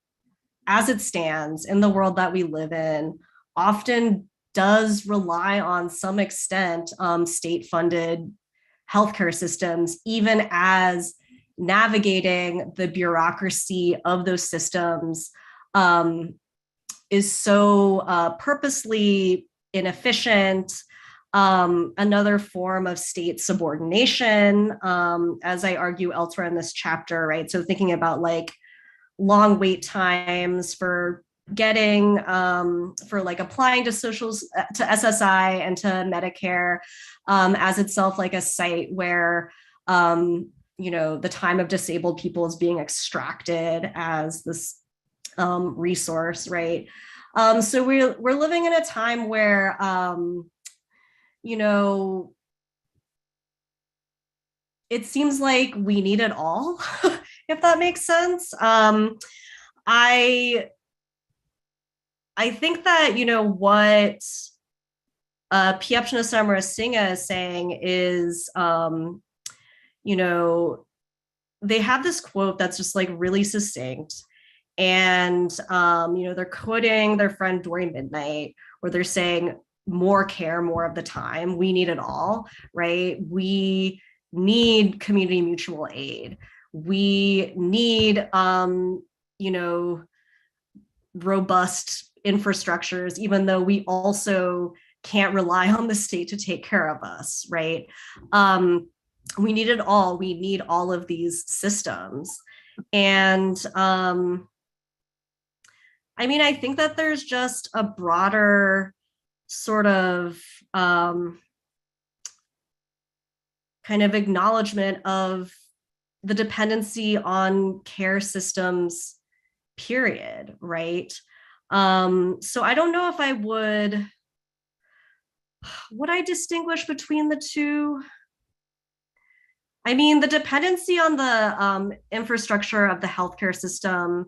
as it stands in the world that we live in often does rely on some extent state-funded healthcare systems, even as navigating the bureaucracy of those systems is so purposely inefficient. Another form of state subordination, as I argue elsewhere in this chapter, right? So thinking about like long wait times for getting for like applying to socials to SSI and to Medicare as itself like a site where the time of disabled people is being extracted as this resource, right? So we're living in a time where it seems like we need it all, if that makes sense. I think that, what Piepzna Samarasinha is saying is, they have this quote that's just like really succinct. And, they're quoting their friend Dory Midnight, where they're saying, more care, more of the time. We need it all, right? We need community mutual aid. We need, robust infrastructures, even though we also can't rely on the state to take care of us, right? We need it all. We need all of these systems. And I think that there's just a broader sort of kind of acknowledgement of the dependency on care systems, period, right? So I don't know if I would I distinguish between the two? The dependency on the infrastructure of the healthcare system,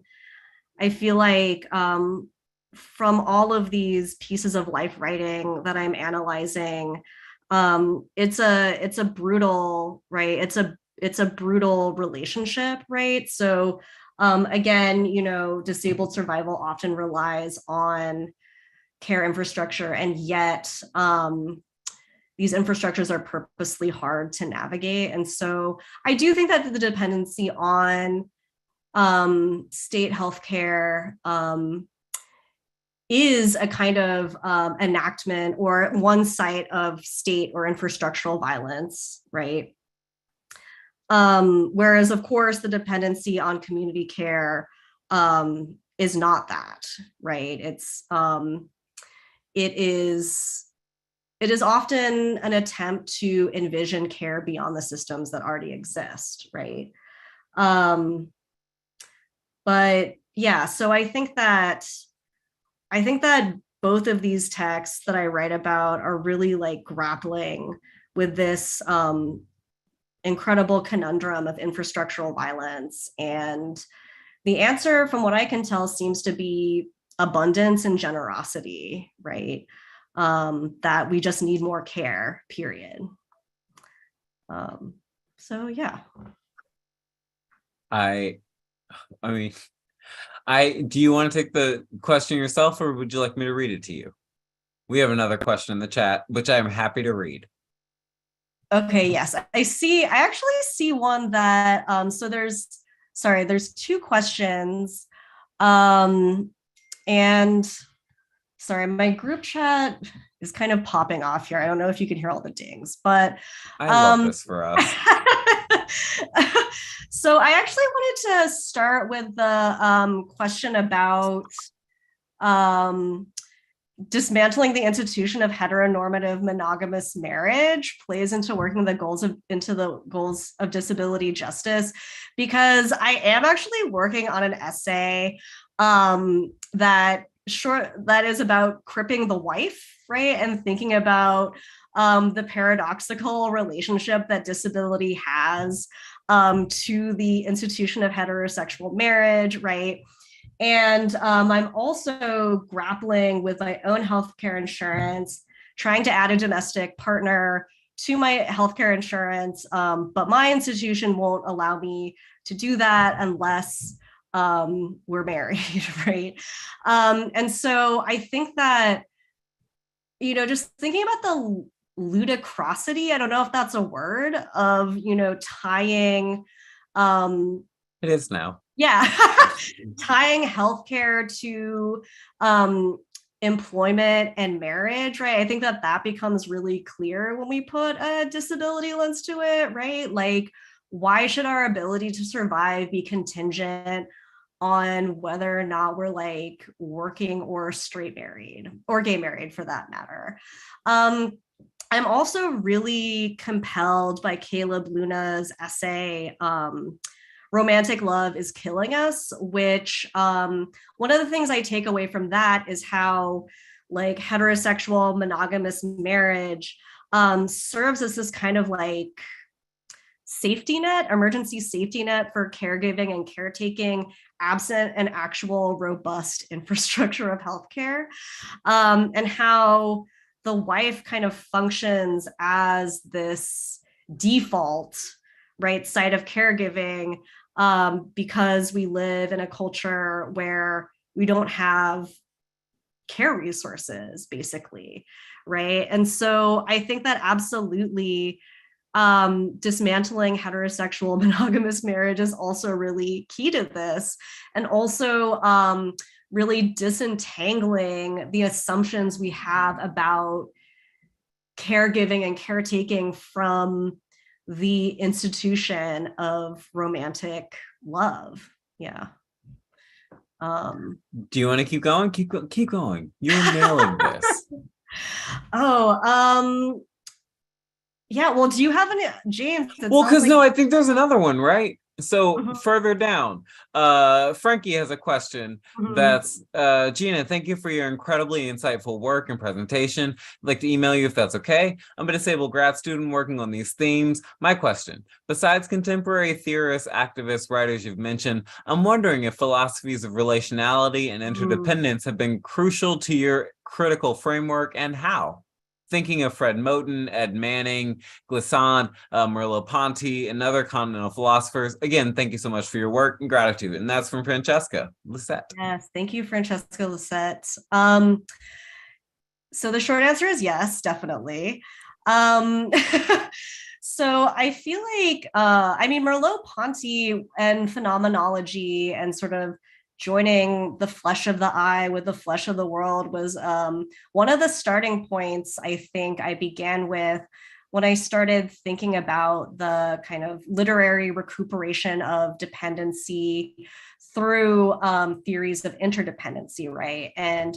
I feel like from all of these pieces of life writing that I'm analyzing, it's a brutal, right? It's a brutal relationship, right? So again, disabled survival often relies on care infrastructure, and yet these infrastructures are purposely hard to navigate. And so I do think that the dependency on state healthcare is a kind of enactment or one site of state or infrastructural violence, right? Whereas, of course, the dependency on community care is not that, right? It is often an attempt to envision care beyond the systems that already exist, right? But yeah, so I think that I think that both of these texts that I write about are really like grappling with this incredible conundrum of infrastructural violence. And the answer, from what I can tell, seems to be abundance and generosity, right? That we just need more care, period. So yeah. I mean, do you want to take the question yourself, or would you like me to read it to you? We have another question in the chat, which I'm happy to read. Okay, yes. I actually see one that so there's two questions. And sorry, my group chat is kind of popping off here. I don't know if you can hear all the dings, but I love this for us. So I actually wanted to start with the question about dismantling the institution of heteronormative monogamous marriage plays into working the goals of disability justice, because I am actually working on an essay that is about cripping the wife, right, and thinking about the paradoxical relationship that disability has to the institution of heterosexual marriage, right? And I'm also grappling with my own healthcare insurance, trying to add a domestic partner to my healthcare insurance, but my institution won't allow me to do that unless we're married, right? And so I think that, just thinking about the ludicrosity, I don't know if that's a word, of, tying. It is now. Yeah, tying healthcare to employment and marriage, right? I think that becomes really clear when we put a disability lens to it, right? Like, why should our ability to survive be contingent on whether or not we're like working or straight married or gay married, for that matter? I'm also really compelled by Caleb Luna's essay, Romantic Love is Killing Us, which one of the things I take away from that is how like heterosexual monogamous marriage serves as this kind of like safety net, emergency safety net for caregiving and caretaking, absent an actual robust infrastructure of healthcare, and how the wife kind of functions as this default, right, site of caregiving, because we live in a culture where we don't have care resources, basically, right? And so I think that absolutely dismantling heterosexual monogamous marriage is also really key to this, and also really disentangling the assumptions we have about caregiving and caretaking from the institution of romantic love. Yeah. Do you want to keep going? Keep going. You're nailing this. Yeah. Well, do you have any, James? Well, because no, I think there's another one, right? So further down, Frankie has a question that's, Jina, thank you for your incredibly insightful work and presentation. I'd like to email you if that's okay. I'm a disabled grad student working on these themes. My question, besides contemporary theorists, activists, writers you've mentioned, I'm wondering if philosophies of relationality and interdependence have been crucial to your critical framework, and how? Thinking of Fred Moten, Ed Manning, Glissant, Merleau-Ponty, and other continental philosophers. Again, thank you so much for your work and gratitude. And that's from Francesca Lisette. Yes, thank you, Francesca Lisette. So the short answer is yes, definitely. So I feel like, Merleau-Ponty and phenomenology and sort of joining the flesh of the eye with the flesh of the world was one of the starting points I think I began with when I started thinking about the kind of literary recuperation of dependency through theories of interdependency, right? And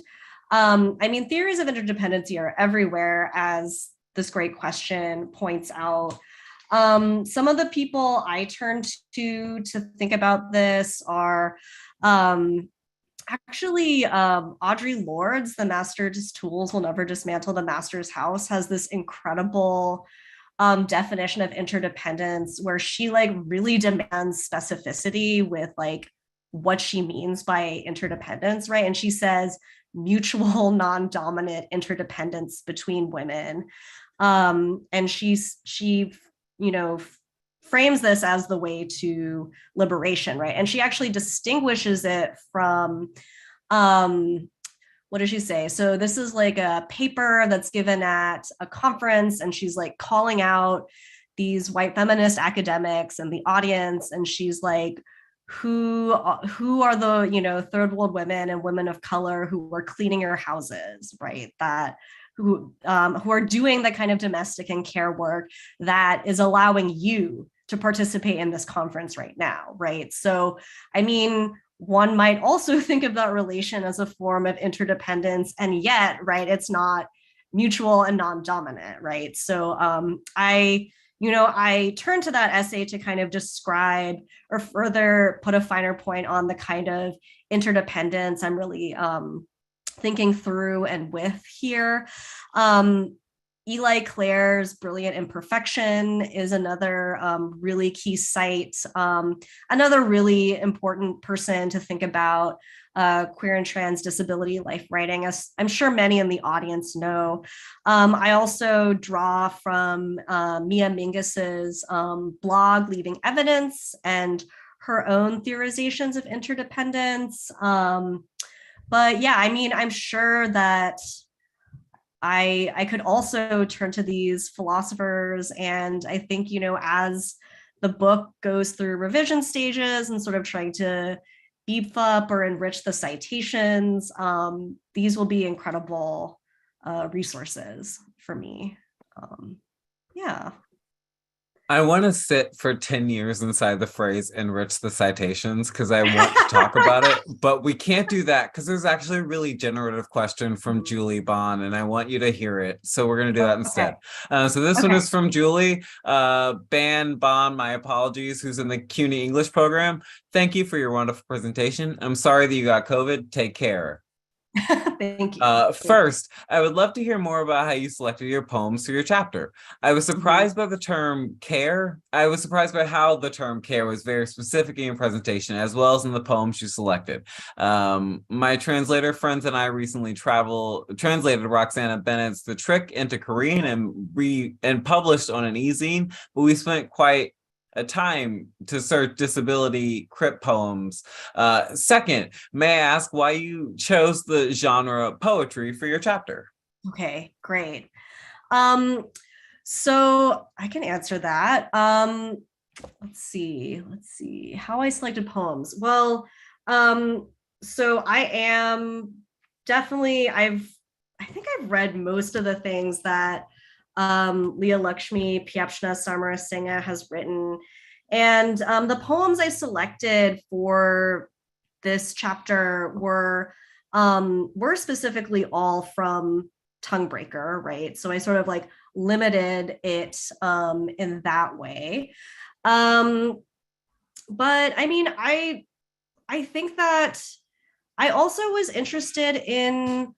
theories of interdependency are everywhere, as this great question points out. Some of the people I turn to think about this are Actually, Audre Lorde's The Master's Tools Will Never Dismantle the Master's House has this incredible definition of interdependence where she like really demands specificity with like what she means by interdependence, right? And she says mutual non-dominant interdependence between women. And she, you know, frames this as the way to liberation, right? And she actually distinguishes it from what does she say? So this is like a paper that's given at a conference, and she's like calling out these white feminist academics and the audience, and she's like, who are the, you know, third world women and women of color who are cleaning your houses, right? That who are doing the kind of domestic and care work that is allowing you to participate in this conference right now, right? So, I mean, one might also think of that relation as a form of interdependence, and yet, right, it's not mutual and non-dominant, right? So I turned to that essay to kind of describe or further put a finer point on the kind of interdependence I'm really thinking through and with here. Eli Clare's Brilliant Imperfection is another really key site. Another really important person to think about queer and trans disability life writing, as I'm sure many in the audience know. I also draw from Mia Mingus's blog, Leaving Evidence, and her own theorizations of interdependence. But yeah, I mean, I'm sure that I could also turn to these philosophers, and I think, you know, as the book goes through revision stages and sort of trying to beef up or enrich the citations, these will be incredible resources for me. Yeah. I want to sit for 10 years inside the phrase enrich the citations because I want to talk about it, but we can't do that because there's actually a really generative question from Julie Bond, and I want you to hear it. So we're going to do that instead. So this one is from Julie. Bond, my apologies, who's in the CUNY English program. Thank you for your wonderful presentation. I'm sorry that you got COVID. Take care. Thank you. First, I would love to hear more about how you selected your poems for your chapter. I was surprised by the term care. I was surprised by how the term care was very specific in your presentation, as well as in the poems you selected. My translator friends and I recently translated Roxana Bennett's The Trick into Korean and published on an e-zine, but we spent quite a time to search disability crypt poems. Second, may I ask why you chose the genre poetry for your chapter? Okay, great. So I can answer that. Let's see how I selected poems. Well, so I am definitely, I think I've read most of the things that Leah Lakshmi Piapshna Samarasinghe has written. And the poems I selected for this chapter were specifically all from Tonguebreaker, right? So I sort of like limited it in that way. But I mean, I think that I also was interested in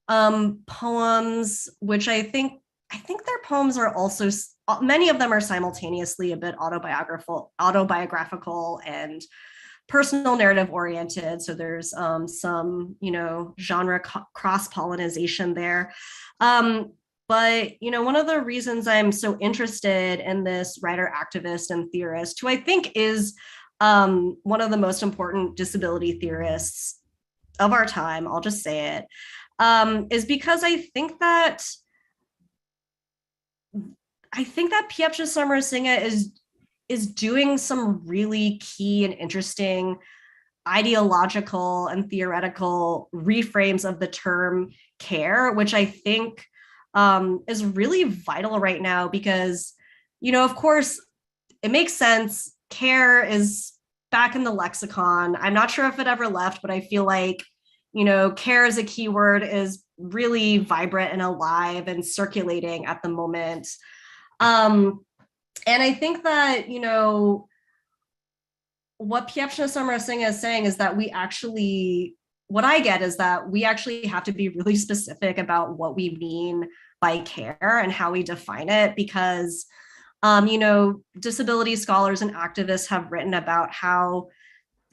poems, which I think their poems are also, many of them are simultaneously a bit autobiographical and personal narrative oriented. So there's some, you know, genre cross pollination there. But, you know, one of the reasons I'm so interested in this writer, activist, and theorist, who I think is one of the most important disability theorists of our time, I'll just say it, is because I think that Piapshna Samarasinghe is doing some really key and interesting ideological and theoretical reframes of the term care, which I think is really vital right now because, you know, of course, it makes sense. Care is back in the lexicon. I'm not sure if it ever left, but I feel like, you know, care as a keyword is really vibrant and alive and circulating at the moment. And I think that, you know, what Piapshna Samarasinghe is saying is that we actually what I get is that we actually have to be really specific about what we mean by care and how we define it, because disability scholars and activists have written about how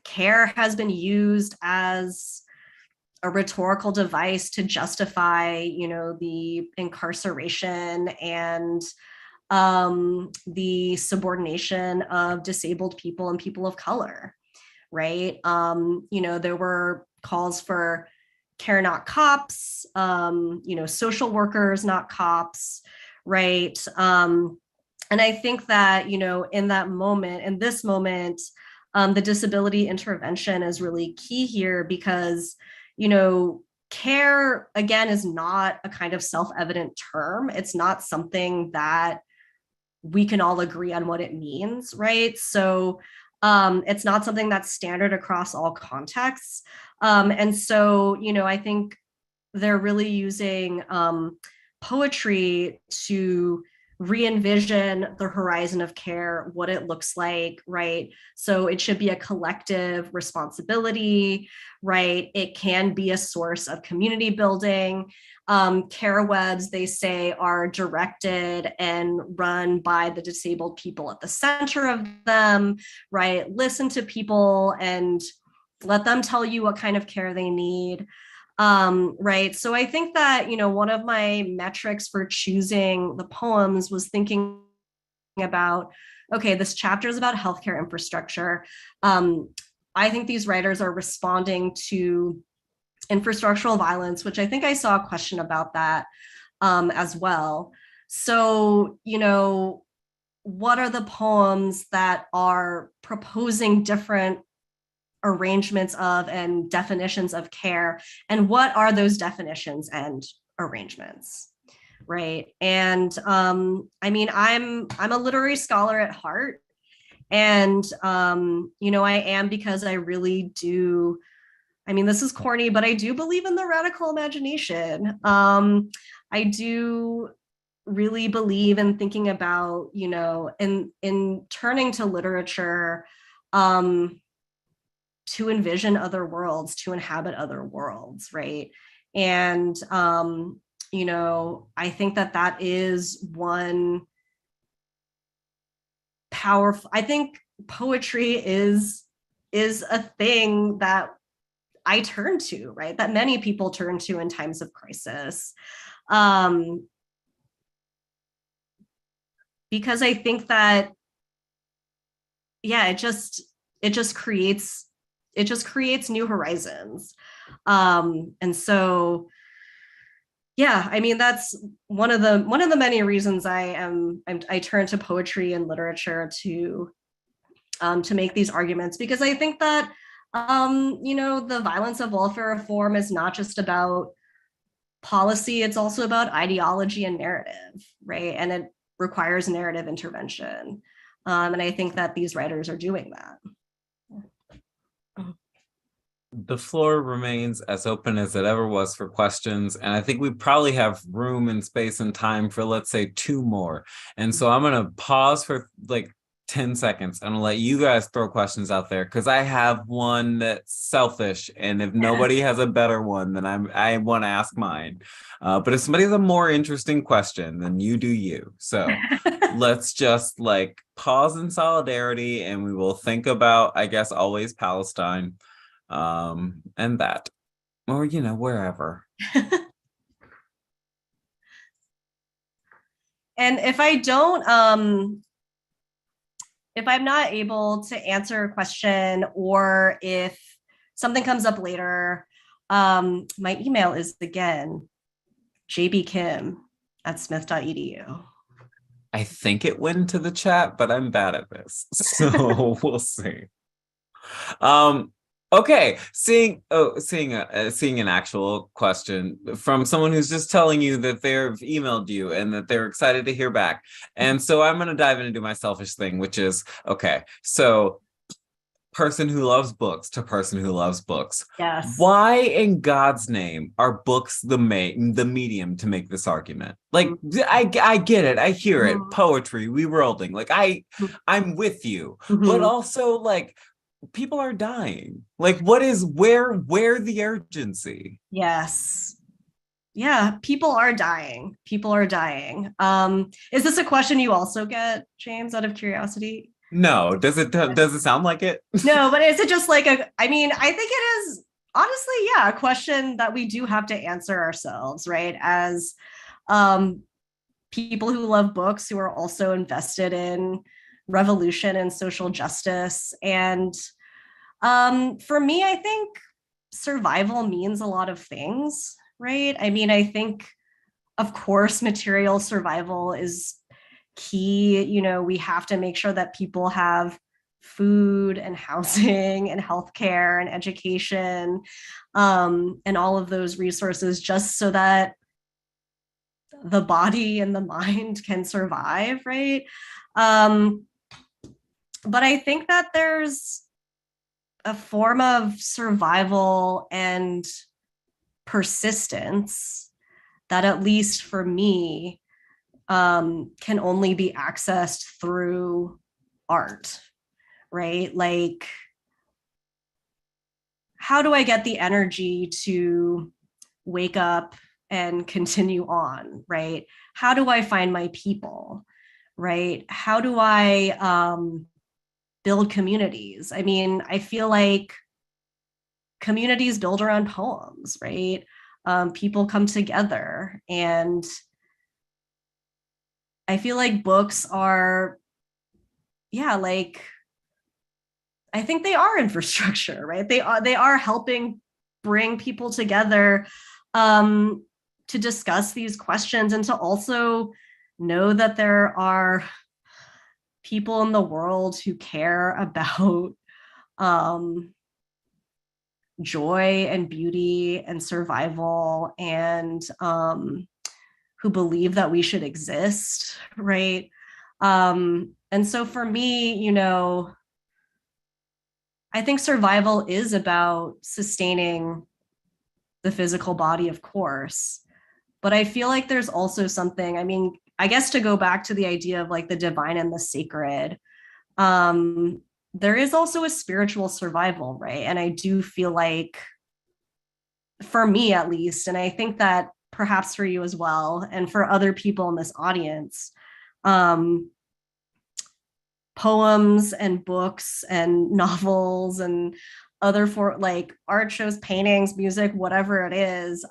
care has been used as a rhetorical device to justify, the incarceration and the subordination of disabled people and people of color, right? There were calls for care not cops, social workers not cops, right? And I think that, in this moment, the disability intervention is really key here because, care, again, is not a kind of self-evident term. It's not something that we can all agree on what it means, right? So it's not something that's standard across all contexts. And so, I think they're really using poetry to re-envision the horizon of care, what it looks like, right? So it should be a collective responsibility, right? It can be a source of community building. Care webs, they say, are directed and run by the disabled people at the center of them, right? Listen to people and let them tell you what kind of care they need. Right. So I think that, one of my metrics for choosing the poems was thinking about, okay, this chapter is about healthcare infrastructure. I think these writers are responding to infrastructural violence, which I think I saw a question about that as well. So, what are the poems that are proposing different arrangements of and definitions of care, and what are those definitions and arrangements, right? And I'm a literary scholar at heart, and I am, because I really do, this is corny, but I do believe in the radical imagination. I do really believe in thinking about, in turning to literature to envision other worlds, to inhabit other worlds, right? And I think that is one powerful. I think poetry is a thing that I turn to, right? That many people turn to in times of crisis. Because I think that, yeah, it just creates new horizons. And so, yeah, that's one of the many reasons I turn to poetry and literature to make these arguments, because I think that the violence of welfare reform is not just about policy, it's also about ideology and narrative, right? And it requires narrative intervention. And I think that these writers are doing that. The floor remains as open as it ever was for questions. And I think we probably have room and space and time for, let's say, 2 more. And so I'm going to pause for like 10 seconds. I'm going to let you guys throw questions out there, because I have one that's selfish. And if nobody has a better one, then I want to ask mine. But if somebody has a more interesting question, then you do you. So let's just like pause in solidarity, and we will think about, I guess, always Palestine. And that, or wherever. And if I'm not able to answer a question, or if something comes up later, my email is, again, jbkim@smith.edu. I think it went into the chat, but I'm bad at this, so we'll see. Okay, seeing an actual question from someone who's just telling you that they've emailed you and that they're excited to hear back. And so I'm going to dive in and do my selfish thing, which is, okay, so person who loves books to person who loves books. Yes. Why in God's name are books the medium to make this argument? Like, I get it. I hear it. Poetry, reworlding. Like, I'm with you. But also, like, people are dying. Like, where the urgency? Yes. Yeah, people are dying. People are dying. Is this a question you also get, James, out of curiosity? No, does it sound like it? No, but is it just like I mean, I think it is honestly, yeah, a question that we do have to answer ourselves, right? As um people who love books, who are also invested in revolution and social justice. And for me, I think survival means a lot of things, right? I mean, I think, of course, material survival is key. You know, we have to make sure that people have food and housing and healthcare and education, and all of those resources just so that the body and the mind can survive, right? Um, but I think that there's a form of survival and persistence that, at least for me, can only be accessed through art, right? Like, how do I get the energy to wake up and continue on, right? How do I find my people, right? How do I build communities? I mean, I feel like communities build around poems, right? People come together, and I feel like books are, yeah, like, I think they are infrastructure, right? They are helping bring people together, um, to discuss these questions, and to also know that there are people in the world who care about um, joy and beauty and survival, and who believe that we should exist, right? And so for me, you know, I think survival is about sustaining the physical body, of course. But I feel like there's also something, I mean, I guess to go back to the idea of like the divine and the sacred, um, there is also a spiritual survival, right? And I do feel like, for me at least, and I think that perhaps for you as well, and for other people in this audience, um, poems and books and novels and other for like art shows, paintings, music, whatever it is,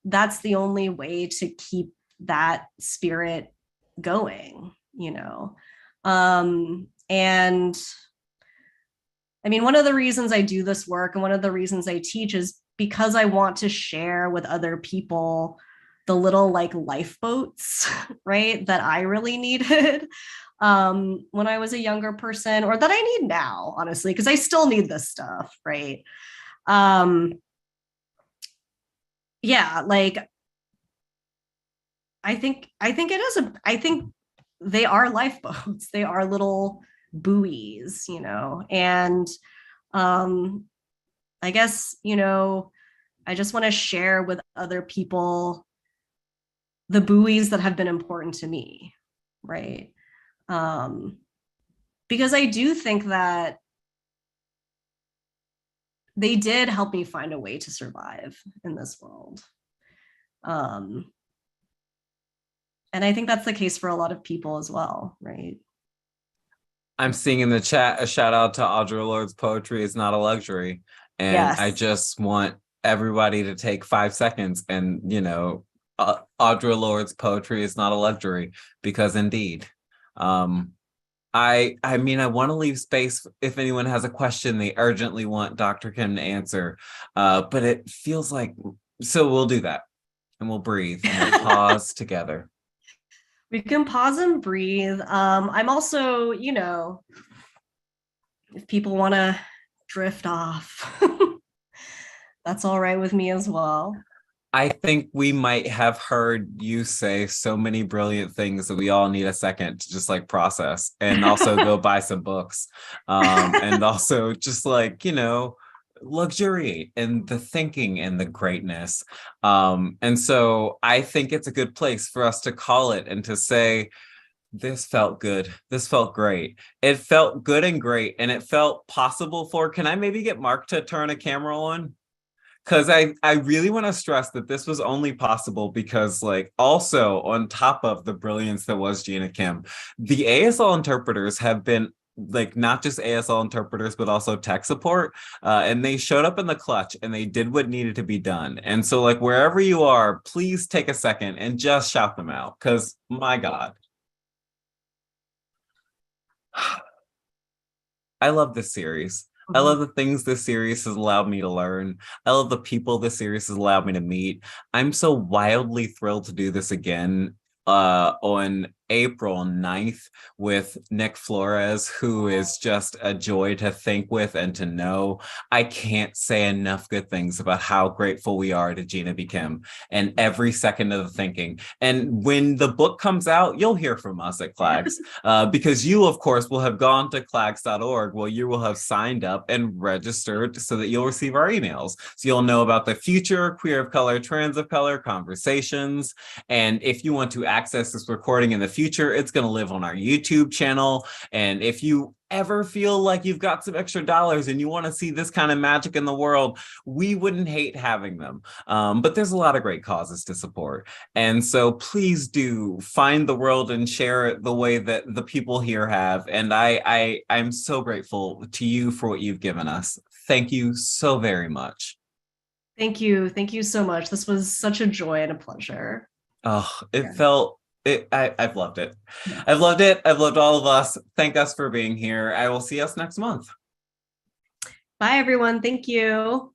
that's the only way to keep that spirit going, you know. And I mean, one of the reasons I do this work and one of the reasons I teach is because I want to share with other people the little like lifeboats, right, that I really needed when I was a younger person, or that I need now, honestly, because I still need this stuff, right? Um, yeah, like I think it is I think they are lifeboats. They are little buoys, you know, and um, I guess, you know, I just want to share with other people the buoys that have been important to me, right? Um, because I do think that they did help me find a way to survive in this world. Um, and I think that's the case for a lot of people as well, right? I'm seeing in the chat a shout out to Audre Lorde's poetry is not a luxury. And I Yes. just want everybody to take 5 seconds and, Audre Lorde's poetry is not a luxury, because indeed, um, I mean, I want to leave space if anyone has a question they urgently want Dr. Kim to answer. But it feels like, so we'll do that, and we'll breathe and we'll pause together. We can pause and breathe. I'm also, you know, if people want to drift off, that's all right with me as well. I think we might have heard you say so many brilliant things that we all need a second to just like process, and also go buy some books. And also just like, luxuriate in the thinking and the greatness. And so I think it's a good place for us to call it and to say, This felt good. This felt great. It felt good and great. And it felt possible for, can I maybe get Mark to turn a camera on? Because I really want to stress that this was only possible because, like, also on top of the brilliance that was Gina Kim, the ASL interpreters have been like not just ASL interpreters, but also tech support. And they showed up in the clutch and they did what needed to be done. And so, like, wherever you are, please take a second and just shout them out because, my God. I love this series. I Mhm. love the things this series has allowed me to learn. I love the people this series has allowed me to meet. I'm so wildly thrilled to do this again on April 9th with Nick Flores, who is just a joy to think with and to know. I can't say enough good things about how grateful we are to Gina B. Kim and every second of the thinking. And when the book comes out, you'll hear from us at Clags because you, of course, will have gone to clags.org. Well, you will have signed up and registered so that you'll receive our emails. So you'll know about the future queer of color, trans of color conversations. And if you want to access this recording in the future, it's going to live on our YouTube channel. And if you ever feel like you've got some extra dollars and you want to see this kind of magic in the world, we wouldn't hate having them. But there's a lot of great causes to support. And so please do find the world and share it the way that the people here have. And I'm so grateful to you for what you've given us. Thank you so very much. Thank you. Thank you so much. This was such a joy and a pleasure. Oh, Yeah. it felt it. I've loved it. Yeah. I've loved it. I've loved all of us. Thank us for being here. I will see us next month. Bye, everyone. Thank you.